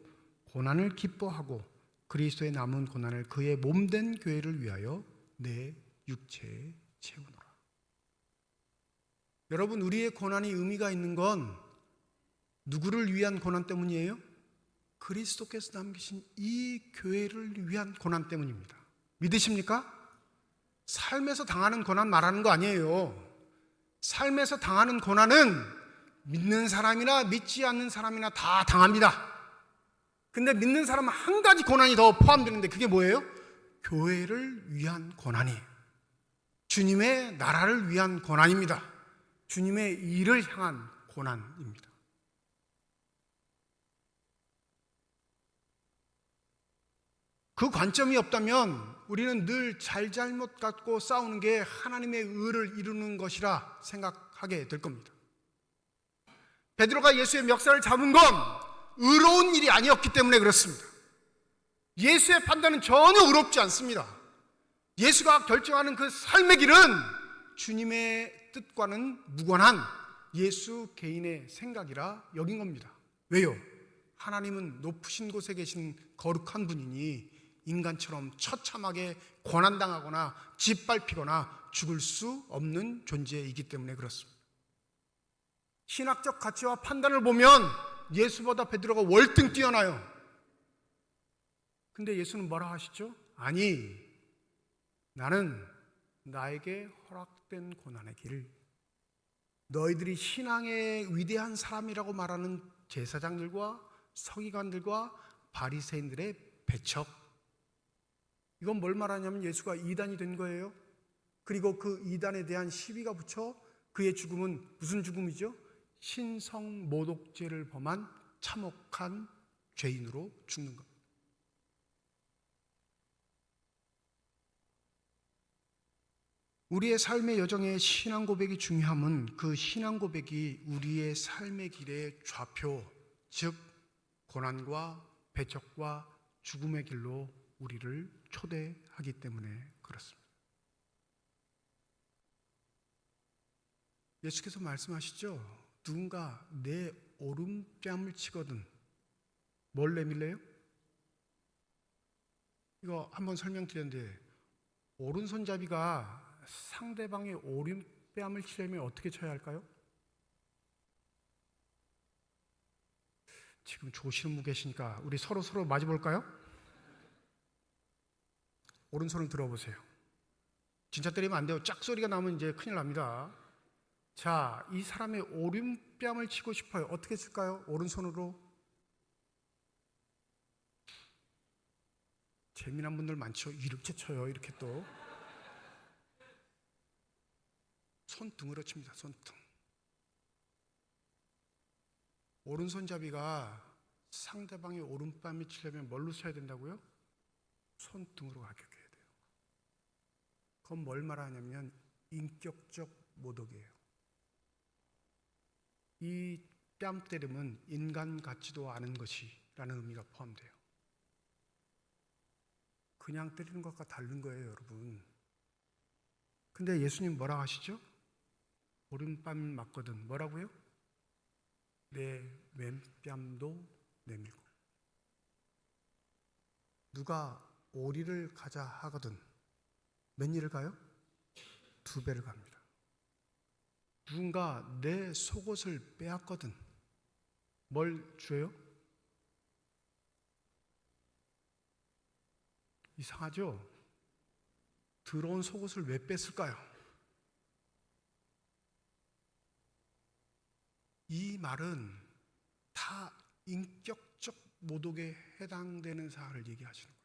Speaker 2: 고난을 기뻐하고 그리스도의 남은 고난을 그의 몸된 교회를 위하여 내 육체에 채우노라. 여러분, 우리의 고난이 의미가 있는 건 누구를 위한 고난 때문이에요? 그리스도께서 남기신 이 교회를 위한 고난 때문입니다. 믿으십니까? 삶에서 당하는 고난 말하는 거 아니에요. 삶에서 당하는 고난은 믿는 사람이나 믿지 않는 사람이나 다 당합니다. 근데 믿는 사람은 한 가지 고난이 더 포함되는데 그게 뭐예요? 교회를 위한 고난이에요. 주님의 나라를 위한 고난입니다. 주님의 일을 향한 고난입니다. 그 관점이 없다면 우리는 늘 잘잘못 갖고 싸우는 게 하나님의 의를 이루는 것이라 생각하게 될 겁니다. 베드로가 예수의 멱살을 잡은 건 의로운 일이 아니었기 때문에 그렇습니다. 예수의 판단은 전혀 의롭지 않습니다. 예수가 결정하는 그 삶의 길은 주님의 뜻과는 무관한 예수 개인의 생각이라 여긴 겁니다. 왜요? 하나님은 높으신 곳에 계신 거룩한 분이니 인간처럼 처참하게 고난당하거나 짓밟히거나 죽을 수 없는 존재이기 때문에 그렇습니다. 신학적 가치와 판단을 보면 예수보다 베드로가 월등 뛰어나요. 근데 예수는 뭐라 하시죠? 아니, 나는 나에게 허락된 고난의 길, 너희들이 신앙의 위대한 사람이라고 말하는 제사장들과 서기관들과 바리새인들의 배척, 이건 뭘 말하냐면 예수가 이단이 된 거예요. 그리고 그 이단에 대한 시비가 붙여 그의 죽음은 무슨 죽음이죠? 신성모독죄를 범한 참혹한 죄인으로 죽는 것. 우리의 삶의 여정에 신앙 고백이 중요함은 그 신앙 고백이 우리의 삶의 길의 좌표, 즉 고난과 배척과 죽음의 길로 우리를 초대하기 때문에 그렇습니다. 예수께서 말씀하시죠. 누군가 내 오른뺨을 치거든 뭘 내밀래요? 이거 한번 설명드렸는데 오른손잡이가 상대방의 오른뺨을 치려면 어떻게 쳐야 할까요? 지금 조시는 분 계시니까 우리 서로 맞아볼까요? 오른손을 들어보세요. 진짜 때리면 안 돼요. 짝소리가 나면 이제 큰일 납니다. 자, 이 사람의 오른뺨을 치고 싶어요. 어떻게 칠까요? 오른손으로. 재미난 분들 많죠. 이렇게 쳐요. 이렇게 또 손등으로 칩니다. 손등. 오른손잡이가 상대방의 오른뺨을 치려면 뭘로 쳐야 된다고요? 손등으로 가격해야 돼요. 그건 뭘 말하냐면 인격적 모독이에요. 이 뺨 때림은 인간 같지도 않은 것이라는 의미가 포함돼요. 그냥 때리는 것과 다른 거예요, 여러분. 근데 예수님 뭐라고 하시죠? 오른뺨 맞거든 뭐라고요? 내 왼뺨도 내밀고. 누가 오리를 가자 하거든 몇 리를 가요? 2배를 갑니다. 누군가 내 속옷을 빼앗거든 뭘 줘요? 이상하죠? 더러운 속옷을 왜 뺐을까요? 이 말은 다 인격적 모독에 해당되는 사안을 얘기하시는 거예요.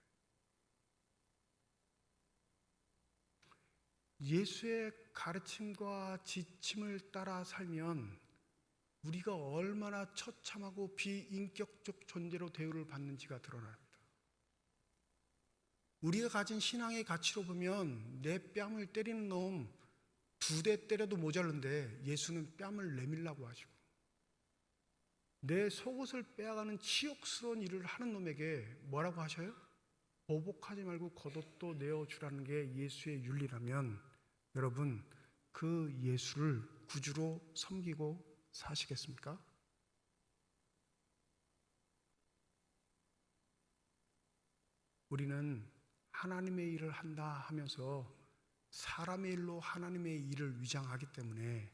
Speaker 2: 예수의 가르침과 지침을 따라 살면 우리가 얼마나 처참하고 비인격적 존재로 대우를 받는지가 드러납니다. 우리가 가진 신앙의 가치로 보면 내 뺨을 때리는 놈 2대 때려도 모자른데 예수는 뺨을 내밀라고 하시고 내 속옷을 빼앗아가는 치욕스러운 일을 하는 놈에게 뭐라고 하셔요? 보복하지 말고 겉옷도 내어주라는 게 예수의 윤리라면 여러분 그 예수를 구주로 섬기고 사시겠습니까? 우리는 하나님의 일을 한다 하면서 사람의 일로 하나님의 일을 위장하기 때문에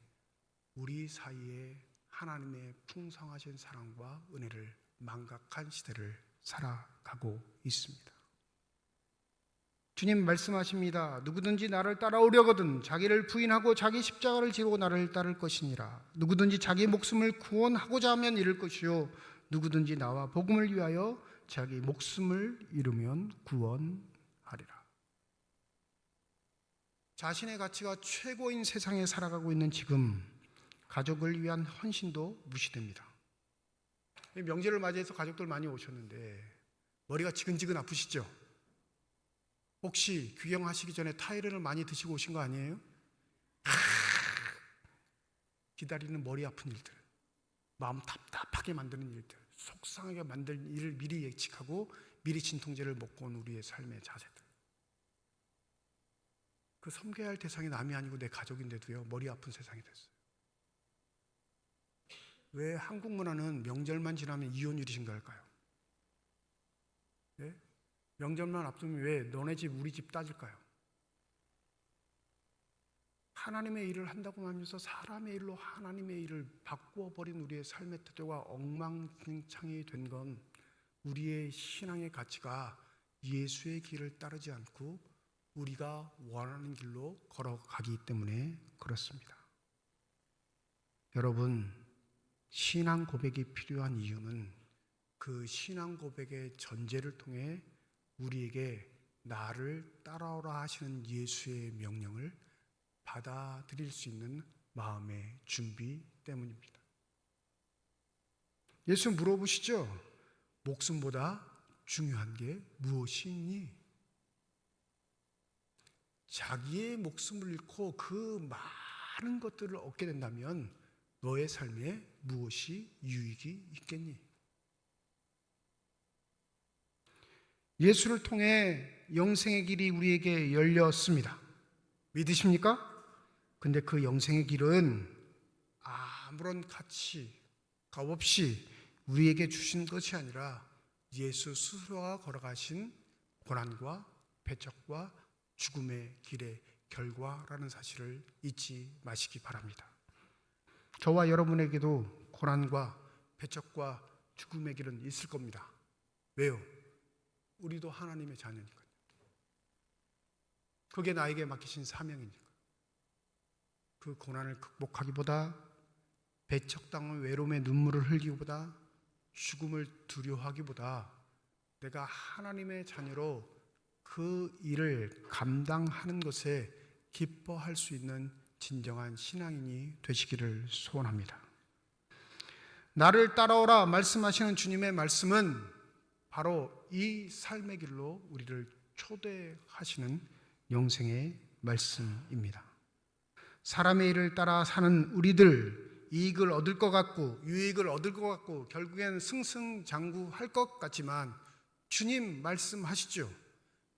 Speaker 2: 우리 사이에 하나님의 풍성하신 사랑과 은혜를 망각한 시대를 살아가고 있습니다. 주님 말씀하십니다. 누구든지 나를 따라오려거든 자기를 부인하고 자기 십자가를 지고 나를 따를 것이니라. 누구든지 자기 목숨을 구원하고자 하면 잃을 것이요 누구든지 나와 복음을 위하여 자기 목숨을 잃으면 구원하리라. 자신의 가치가 최고인 세상에 살아가고 있는 지금 가족을 위한 헌신도 무시됩니다. 명절을 맞이해서 가족들 많이 오셨는데 머리가 지근지근 아프시죠? 혹시 귀경하시기 전에 타이레놀 많이 드시고 오신 거 아니에요? 기다리는 머리 아픈 일들, 마음 답답하게 만드는 일들, 속상하게 만드는 일을 미리 예측하고 미리 진통제를 먹고 온 우리의 삶의 자세들. 그 섬겨야 할 대상이 남이 아니고 내 가족인데도요 머리 아픈 세상이 됐어요. 왜 한국 문화는 명절만 지나면 이혼율이 증가할까요? 네? 명절만 앞두면 왜 너네 집 우리 집 따질까요? 하나님의 일을 한다고 하면서 사람의 일로 하나님의 일을 바꾸어 버린 우리의 삶의 태도가 엉망진창이 된 건 우리의 신앙의 가치가 예수의 길을 따르지 않고 우리가 원하는 길로 걸어가기 때문에 그렇습니다. 여러분, 신앙 고백이 필요한 이유는 그 신앙 고백의 전제를 통해 우리에게 나를 따라오라 하시는 예수의 명령을 받아들일 수 있는 마음의 준비 때문입니다. 예수 물어보시죠. 목숨보다 중요한 게 무엇이 있니? 자기의 목숨을 잃고 그 많은 것들을 얻게 된다면 너의 삶에 무엇이 유익이 있겠니? 예수를 통해 영생의 길이 우리에게 열렸습니다. 믿으십니까? 근데 그 영생의 길은 아무런 가치, 값없이 우리에게 주신 것이 아니라 예수 스스로가 걸어가신 고난과 배척과 죽음의 길의 결과라는 사실을 잊지 마시기 바랍니다. 저와 여러분에게도 고난과 배척과 죽음의 길은 있을 겁니다. 왜요? 우리도 하나님의 자녀니까요. 그게 나에게 맡기신 사명이니까. 그 고난을 극복하기보다 배척당한 외로움의 눈물을 흘리기보다 죽음을 두려워하기보다 내가 하나님의 자녀로 그 일을 감당하는 것에 기뻐할 수 있는 진정한 신앙인이 되시기를 소원합니다. 나를 따라오라 말씀하시는 주님의 말씀은 바로 이 삶의 길로 우리를 초대하시는 영생의 말씀입니다. 사람의 일을 따라 사는 우리들, 이익을 얻을 것 같고 유익을 얻을 것 같고 결국엔 승승장구할 것 같지만 주님 말씀하시죠.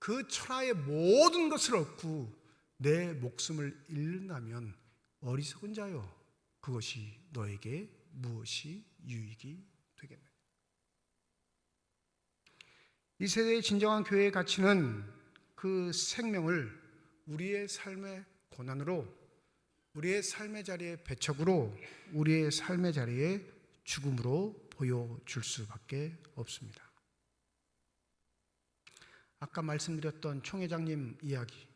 Speaker 2: 그 천하의 모든 것을 얻고 내 목숨을 잃는다면 어리석은 자여, 그것이 너에게 무엇이 유익이 되겠느냐. 이 세대의 진정한 교회의 가치는 그 생명을 우리의 삶의 고난으로, 우리의 삶의 자리에 배척으로, 우리의 삶의 자리에 죽음으로 보여줄 수밖에 없습니다. 아까 말씀드렸던 총회장님 이야기,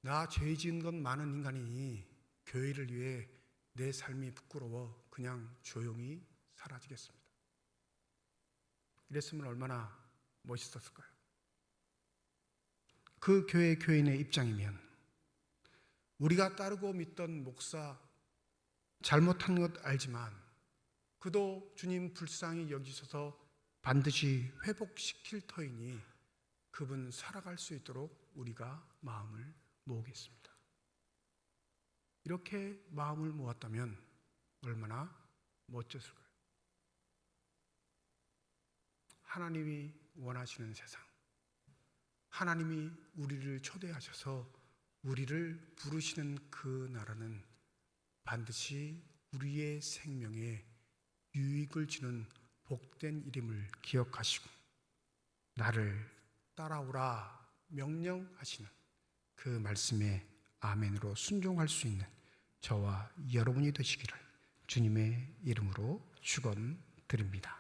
Speaker 2: 나 죄 지은 건 많은 인간이니 교회를 위해 내 삶이 부끄러워 그냥 조용히 사라지겠습니다. 이랬으면 얼마나 멋있었을까요? 그 교회 교인의 입장이면 우리가 따르고 믿던 목사 잘못한 것 알지만 그도 주님 불쌍히 여기셔서 반드시 회복시킬 터이니 그분 살아갈 수 있도록 우리가 마음을 모으겠습니다. 이렇게 마음을 모았다면 얼마나 멋졌을까요? 하나님이 원하시는 세상, 하나님이 우리를 초대하셔서 우리를 부르시는 그 나라는 반드시 우리의 생명에 유익을 주는 복된 일임을 기억하시고 나를 따라오라 명령하시는 그 말씀에 아멘으로 순종할 수 있는 저와 여러분이 되시기를 주님의 이름으로 축원드립니다.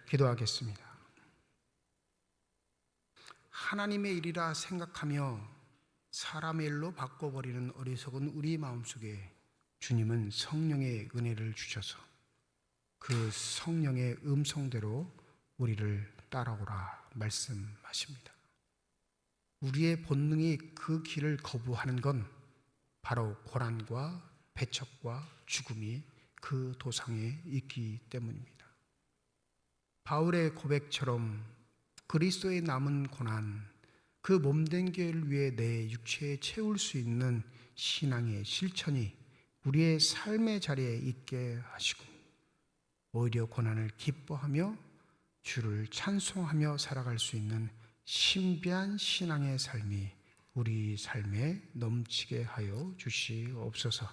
Speaker 2: 기도하겠습니다. 하나님의 일이라 생각하며 사람의 일로 바꿔버리는 어리석은 우리 마음속에 주님은 성령의 은혜를 주셔서 그 성령의 음성대로 우리를 따라오라 말씀하십니다. 우리의 본능이 그 길을 거부하는 건 바로 고난과 배척과 죽음이 그 도상에 있기 때문입니다. 바울의 고백처럼 그리스도의 남은 고난, 그 몸된 교회를 위해 내 육체에 채울 수 있는 신앙의 실천이 우리의 삶의 자리에 있게 하시고 오히려 고난을 기뻐하며 주를 찬송하며 살아갈 수 있는 신비한 신앙의 삶이 우리 삶에 넘치게 하여 주시옵소서.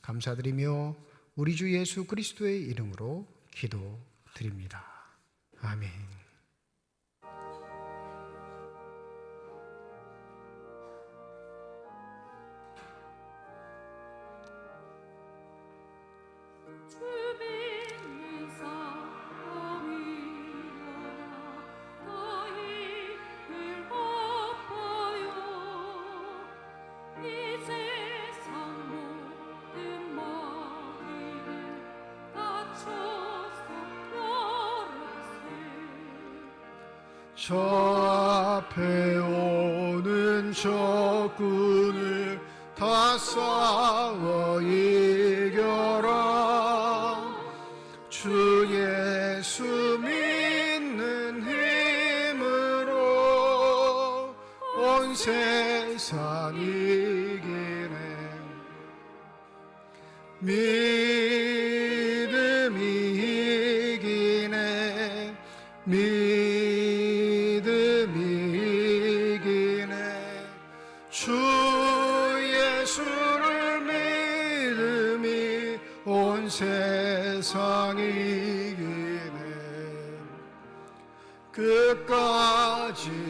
Speaker 2: 감사드리며 우리 주 예수 그리스도의 이름으로 기도드립니다. 아멘. 저 앞에 오는 적군을 다 싸워 이겨라. 주 예수 믿는 힘으로 온 세상 이기네. 믿음이 이기네. 주 예수를 믿음이 온 세상 이기네. 끝까지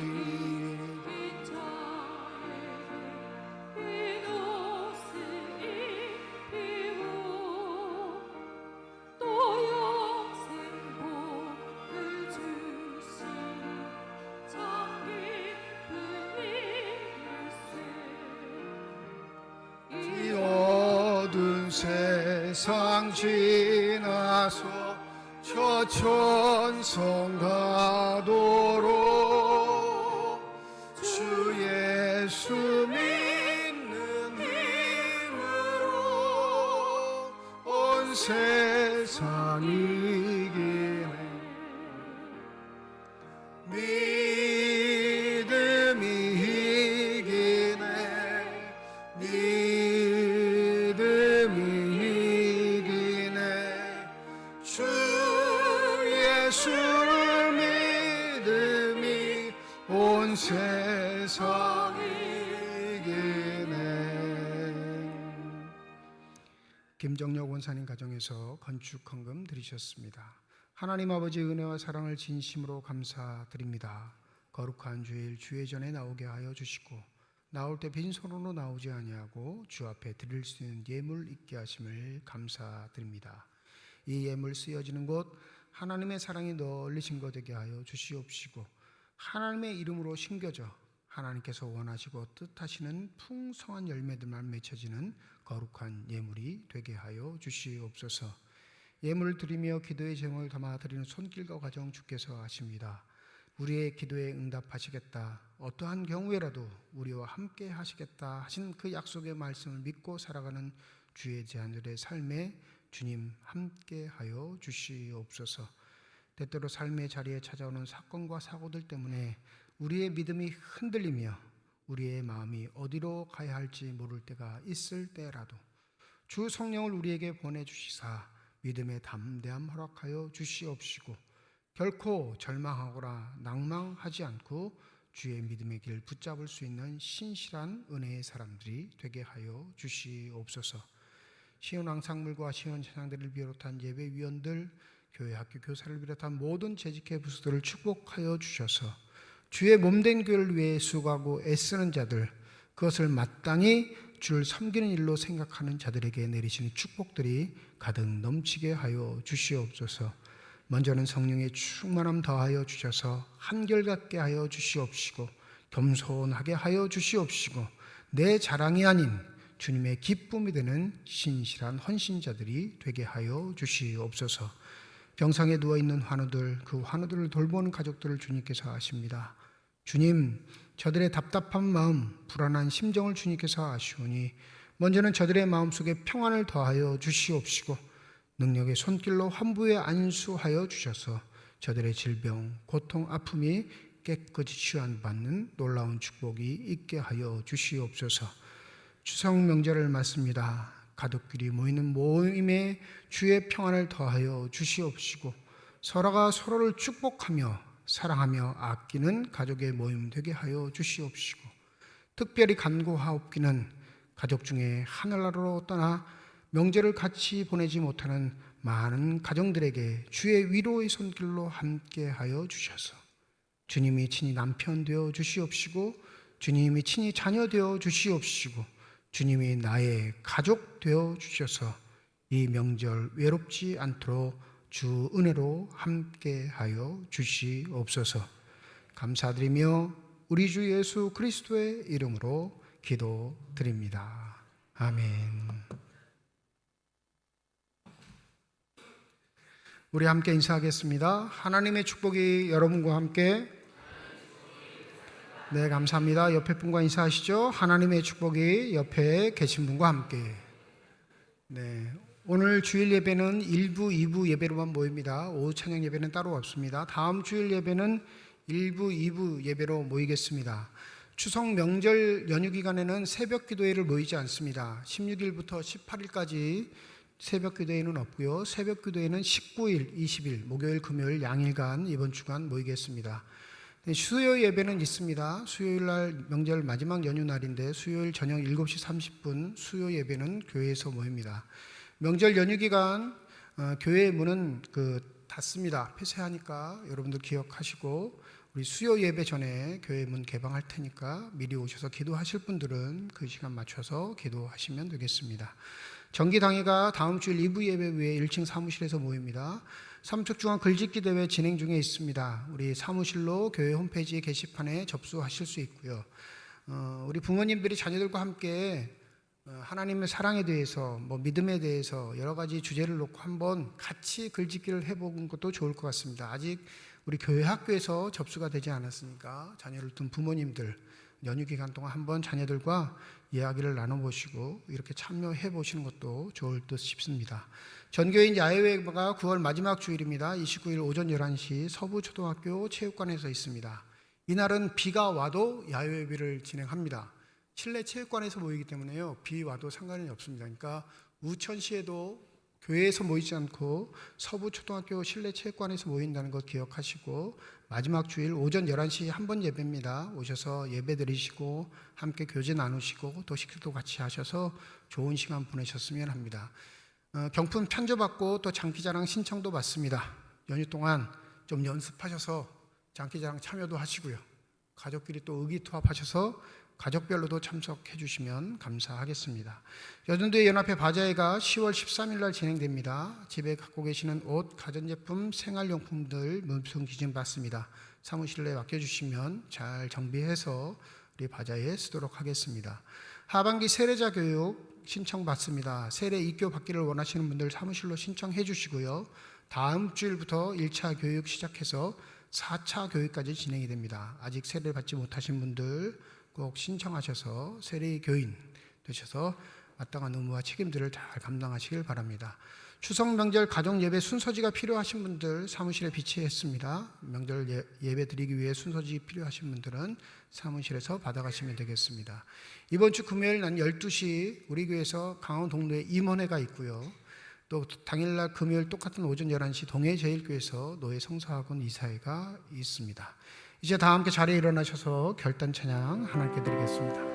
Speaker 2: 세상 지나서 저 천성 가도록 주 예수 믿는 힘으로 온 세상 이기네. 믿음이 이기네. 예수를 믿음이 온 세상 이기네. 김정력 원사님 가정에서 건축헌금 드리셨습니다. 하나님 아버지의 은혜와 사랑을 진심으로 감사드립니다. 거룩한 주일 주회전에 나오게 하여 주시고 나올 때 빈손으로 나오지 아니하고 주 앞에 드릴 수 있는 예물 있게 하심을 감사드립니다. 이 예물 쓰여지는 곳 하나님의 사랑이 널리신 것 되게 하여 주시옵시고 하나님의 이름으로 심겨져 하나님께서 원하시고 뜻하시는 풍성한 열매들만 맺혀지는 거룩한 예물이 되게 하여 주시옵소서. 예물을 드리며 기도의 제목을 담아 드리는 손길과 과정 주께서 아십니다. 우리의 기도에 응답하시겠다, 어떠한 경우에라도 우리와 함께 하시겠다 하신 그 약속의 말씀을 믿고 살아가는 주의 제자들의 삶에 주님 함께 하여 주시옵소서. 때때로 삶의 자리에 찾아오는 사건과 사고들 때문에 우리의 믿음이 흔들리며 우리의 마음이 어디로 가야 할지 모를 때가 있을 때라도 주 성령을 우리에게 보내주시사 믿음의 담대함 허락하여 주시옵시고 결코 절망하거나 낭망하지 않고 주의 믿음의 길 붙잡을 수 있는 신실한 은혜의 사람들이 되게 하여 주시옵소서. 시온 앙상물과 시온 찬양들을 비롯한 예배위원들, 교회 학교 교사를 비롯한 모든 재직회 부서들을 축복하여 주셔서 주의 몸된 교회를 위해 수고하고 애쓰는 자들, 그것을 마땅히 주를 섬기는 일로 생각하는 자들에게 내리시는 축복들이 가득 넘치게 하여 주시옵소서. 먼저는 성령의 충만함 더하여 주셔서 한결같게 하여 주시옵시고 겸손하게 하여 주시옵시고 내 자랑이 아닌 주님의 기쁨이 되는 신실한 헌신자들이 되게 하여 주시옵소서. 병상에 누워있는 환우들, 그 환우들을 돌보는 가족들을 주님께서 아십니다. 주님, 저들의 답답한 마음, 불안한 심정을 주님께서 아시오니 먼저는 저들의 마음속에 평안을 더하여 주시옵시고 능력의 손길로 환부에 안수하여 주셔서 저들의 질병, 고통, 아픔이 깨끗이 치유받는 놀라운 축복이 있게 하여 주시옵소서. 추석 명절을 맞습니다. 가족끼리 모이는 모임에 주의 평안을 더하여 주시옵시고 서로가 서로를 축복하며 사랑하며 아끼는 가족의 모임 되게 하여 주시옵시고 특별히 간구하옵기는 가족 중에 하늘나라로 떠나 명절을 같이 보내지 못하는 많은 가정들에게 주의 위로의 손길로 함께하여 주셔서 주님이 친히 남편 되어 주시옵시고 주님이 친히 자녀 되어 주시옵시고 주님이 나의 가족 되어 주셔서 이 명절 외롭지 않도록 주 은혜로 함께하여 주시옵소서. 감사드리며 우리 주 예수 그리스도의 이름으로 기도드립니다. 아멘. 우리 함께 인사하겠습니다. 하나님의 축복이 여러분과 함께. 네, 감사합니다. 옆에 분과 인사하시죠. 하나님의 축복이 옆에 계신 분과 함께. 네, 오늘 주일 예배는 1부, 2부 예배로만 모입니다. 오후 찬양 예배는 따로 없습니다. 다음 주일 예배는 1부, 2부 예배로 모이겠습니다. 추석 명절 연휴 기간에는 새벽 기도회를 모이지 않습니다. 16일부터 18일까지 새벽 기도회는 없고요. 새벽 기도회는 19일, 20일, 목요일, 금요일 양일간 이번 주간 모이겠습니다. 수요 예배는 있습니다. 수요일 날 명절 마지막 연휴 날인데 수요일 저녁 7시 30분 수요 예배는 교회에서 모입니다. 명절 연휴 기간 교회 문은 닫습니다. 폐쇄하니까 여러분들 기억하시고 우리 수요 예배 전에 교회 문 개방할 테니까 미리 오셔서 기도하실 분들은 그 시간 맞춰서 기도하시면 되겠습니다. 정기당회가 다음 주일 2부 예배 위에 1층 사무실에서 모입니다. 삼척중앙 글짓기 대회 진행 중에 있습니다. 우리 사무실로 교회 홈페이지 게시판에 접수하실 수 있고요. 우리 부모님들이 자녀들과 함께 하나님의 사랑에 대해서 믿음에 대해서 여러 가지 주제를 놓고 한번 같이 글짓기를 해보는 것도 좋을 것 같습니다. 아직 우리 교회 학교에서 접수가 되지 않았으니까 자녀를 둔 부모님들 연휴 기간 동안 한번 자녀들과 이야기를 나눠보시고 이렇게 참여해 보시는 것도 좋을 듯 싶습니다. 전교인 야외예배가 9월 마지막 주일입니다. 29일 오전 11시 서부초등학교 체육관에서 있습니다. 이날은 비가 와도 야외예배를 진행합니다. 실내 체육관에서 모이기 때문에요. 비 와도 상관이 없습니다. 그러니까 우천시에도 교회에서 모이지 않고 서부초등학교 실내 체육관에서 모인다는 것 기억하시고 마지막 주일 오전 11시 한 번 예배입니다. 오셔서 예배 드리시고 함께 교제 나누시고 또 식사도 같이 하셔서 좋은 시간 보내셨으면 합니다. 경품 편조받고 또 장기자랑 신청도 받습니다. 연휴 동안 좀 연습하셔서 장기자랑 참여도 하시고요. 가족끼리 또 의기투합하셔서 가족별로도 참석해 주시면 감사하겠습니다. 여전도의 연합회 바자회가 10월 13일 날 진행됩니다. 집에 갖고 계시는 옷, 가전제품, 생활용품들 문품 기증 받습니다. 사무실에 맡겨주시면 잘 정비해서 우리 바자회에 쓰도록 하겠습니다. 하반기 세례자 교육 신청 받습니다. 세례 입교 받기를 원하시는 분들 사무실로 신청해 주시고요. 다음 주일부터 1차 교육 시작해서 4차 교육까지 진행이 됩니다. 아직 세례를 받지 못하신 분들 꼭 신청하셔서 세례 교인 되셔서 마땅한 의무와 책임들을 잘 감당하시길 바랍니다. 추석 명절 가정 예배 순서지가 필요하신 분들 사무실에 비치했습니다. 명절 예배 드리기 위해 순서지 필요하신 분들은 사무실에서 받아가시면 되겠습니다. 이번 주 금요일 난 12시 우리 교회에서 강원 동로에 임원회가 있고요. 또 당일날 금요일 똑같은 오전 11시 동해제일교회에서 노예 성사학원 이사회가 있습니다. 이제 다 함께 자리에 일어나셔서 결단 찬양 하나님께 드리겠습니다.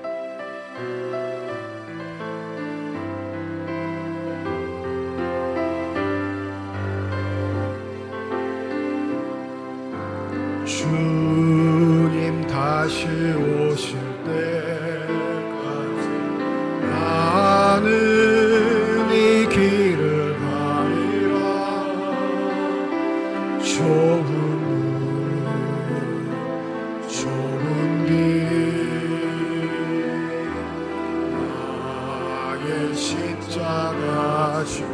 Speaker 2: 주님 다시 오실 때까지 나는 이 길을 가리라. 좁은 길 나의 십자가 지고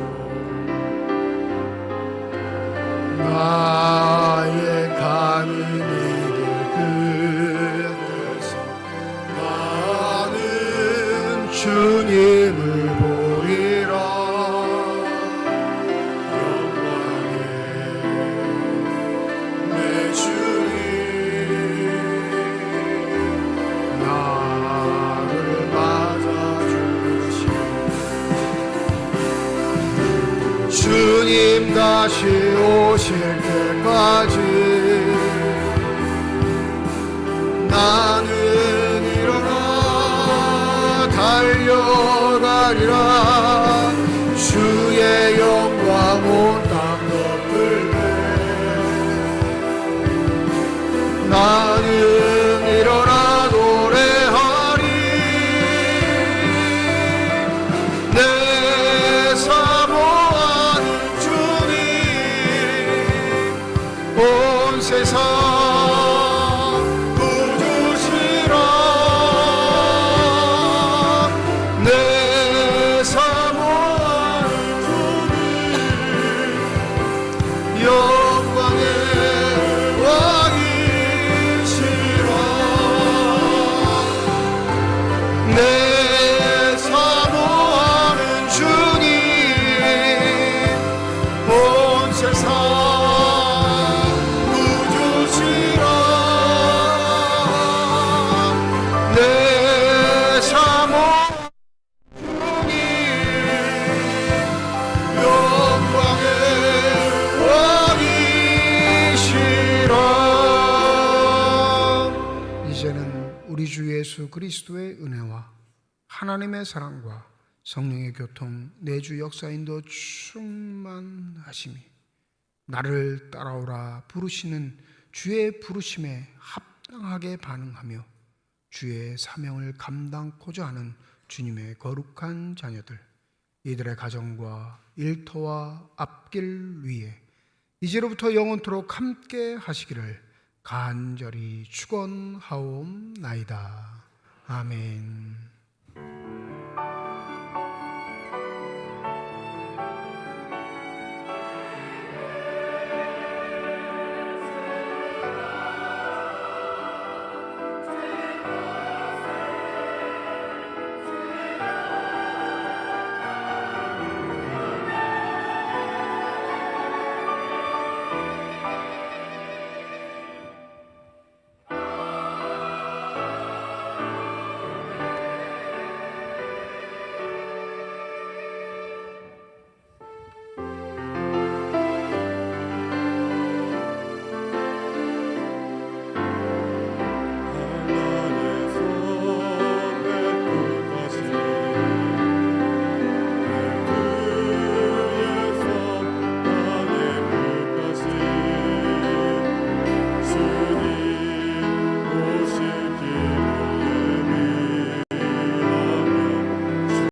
Speaker 2: 나의 가는 이길 끝에서 나는 주님을 보리라. 영광의 내 주님 나를 맞아주시. 주님 다시 오실 때까지 나는 일어나 달려가리라. 주의 영광 온 땅 덮을 때 나는 일어나 노래하리. 내 사모하는 주님 온 세상 구주시라. 내 사모하는 주님 영광의 왕이시라. 내 사모하는 주님 온 세상 구주시라. 내 사모하는 주님 영광의 왕이시라. 이제는 우리 주 예수 그리스도의 은혜와 하나님의 사랑과 성령의 교통, 내주 역사인도 충만하심이 나를 따라오라 부르시는 주의 부르심에 합당하게 반응하며 주의 사명을 감당코자 하는 주님의 거룩한 자녀들, 이들의 가정과 일터와 앞길 위에 이제로부터 영원토록 함께 하시기를 간절히 축원하옵나이다. 아멘.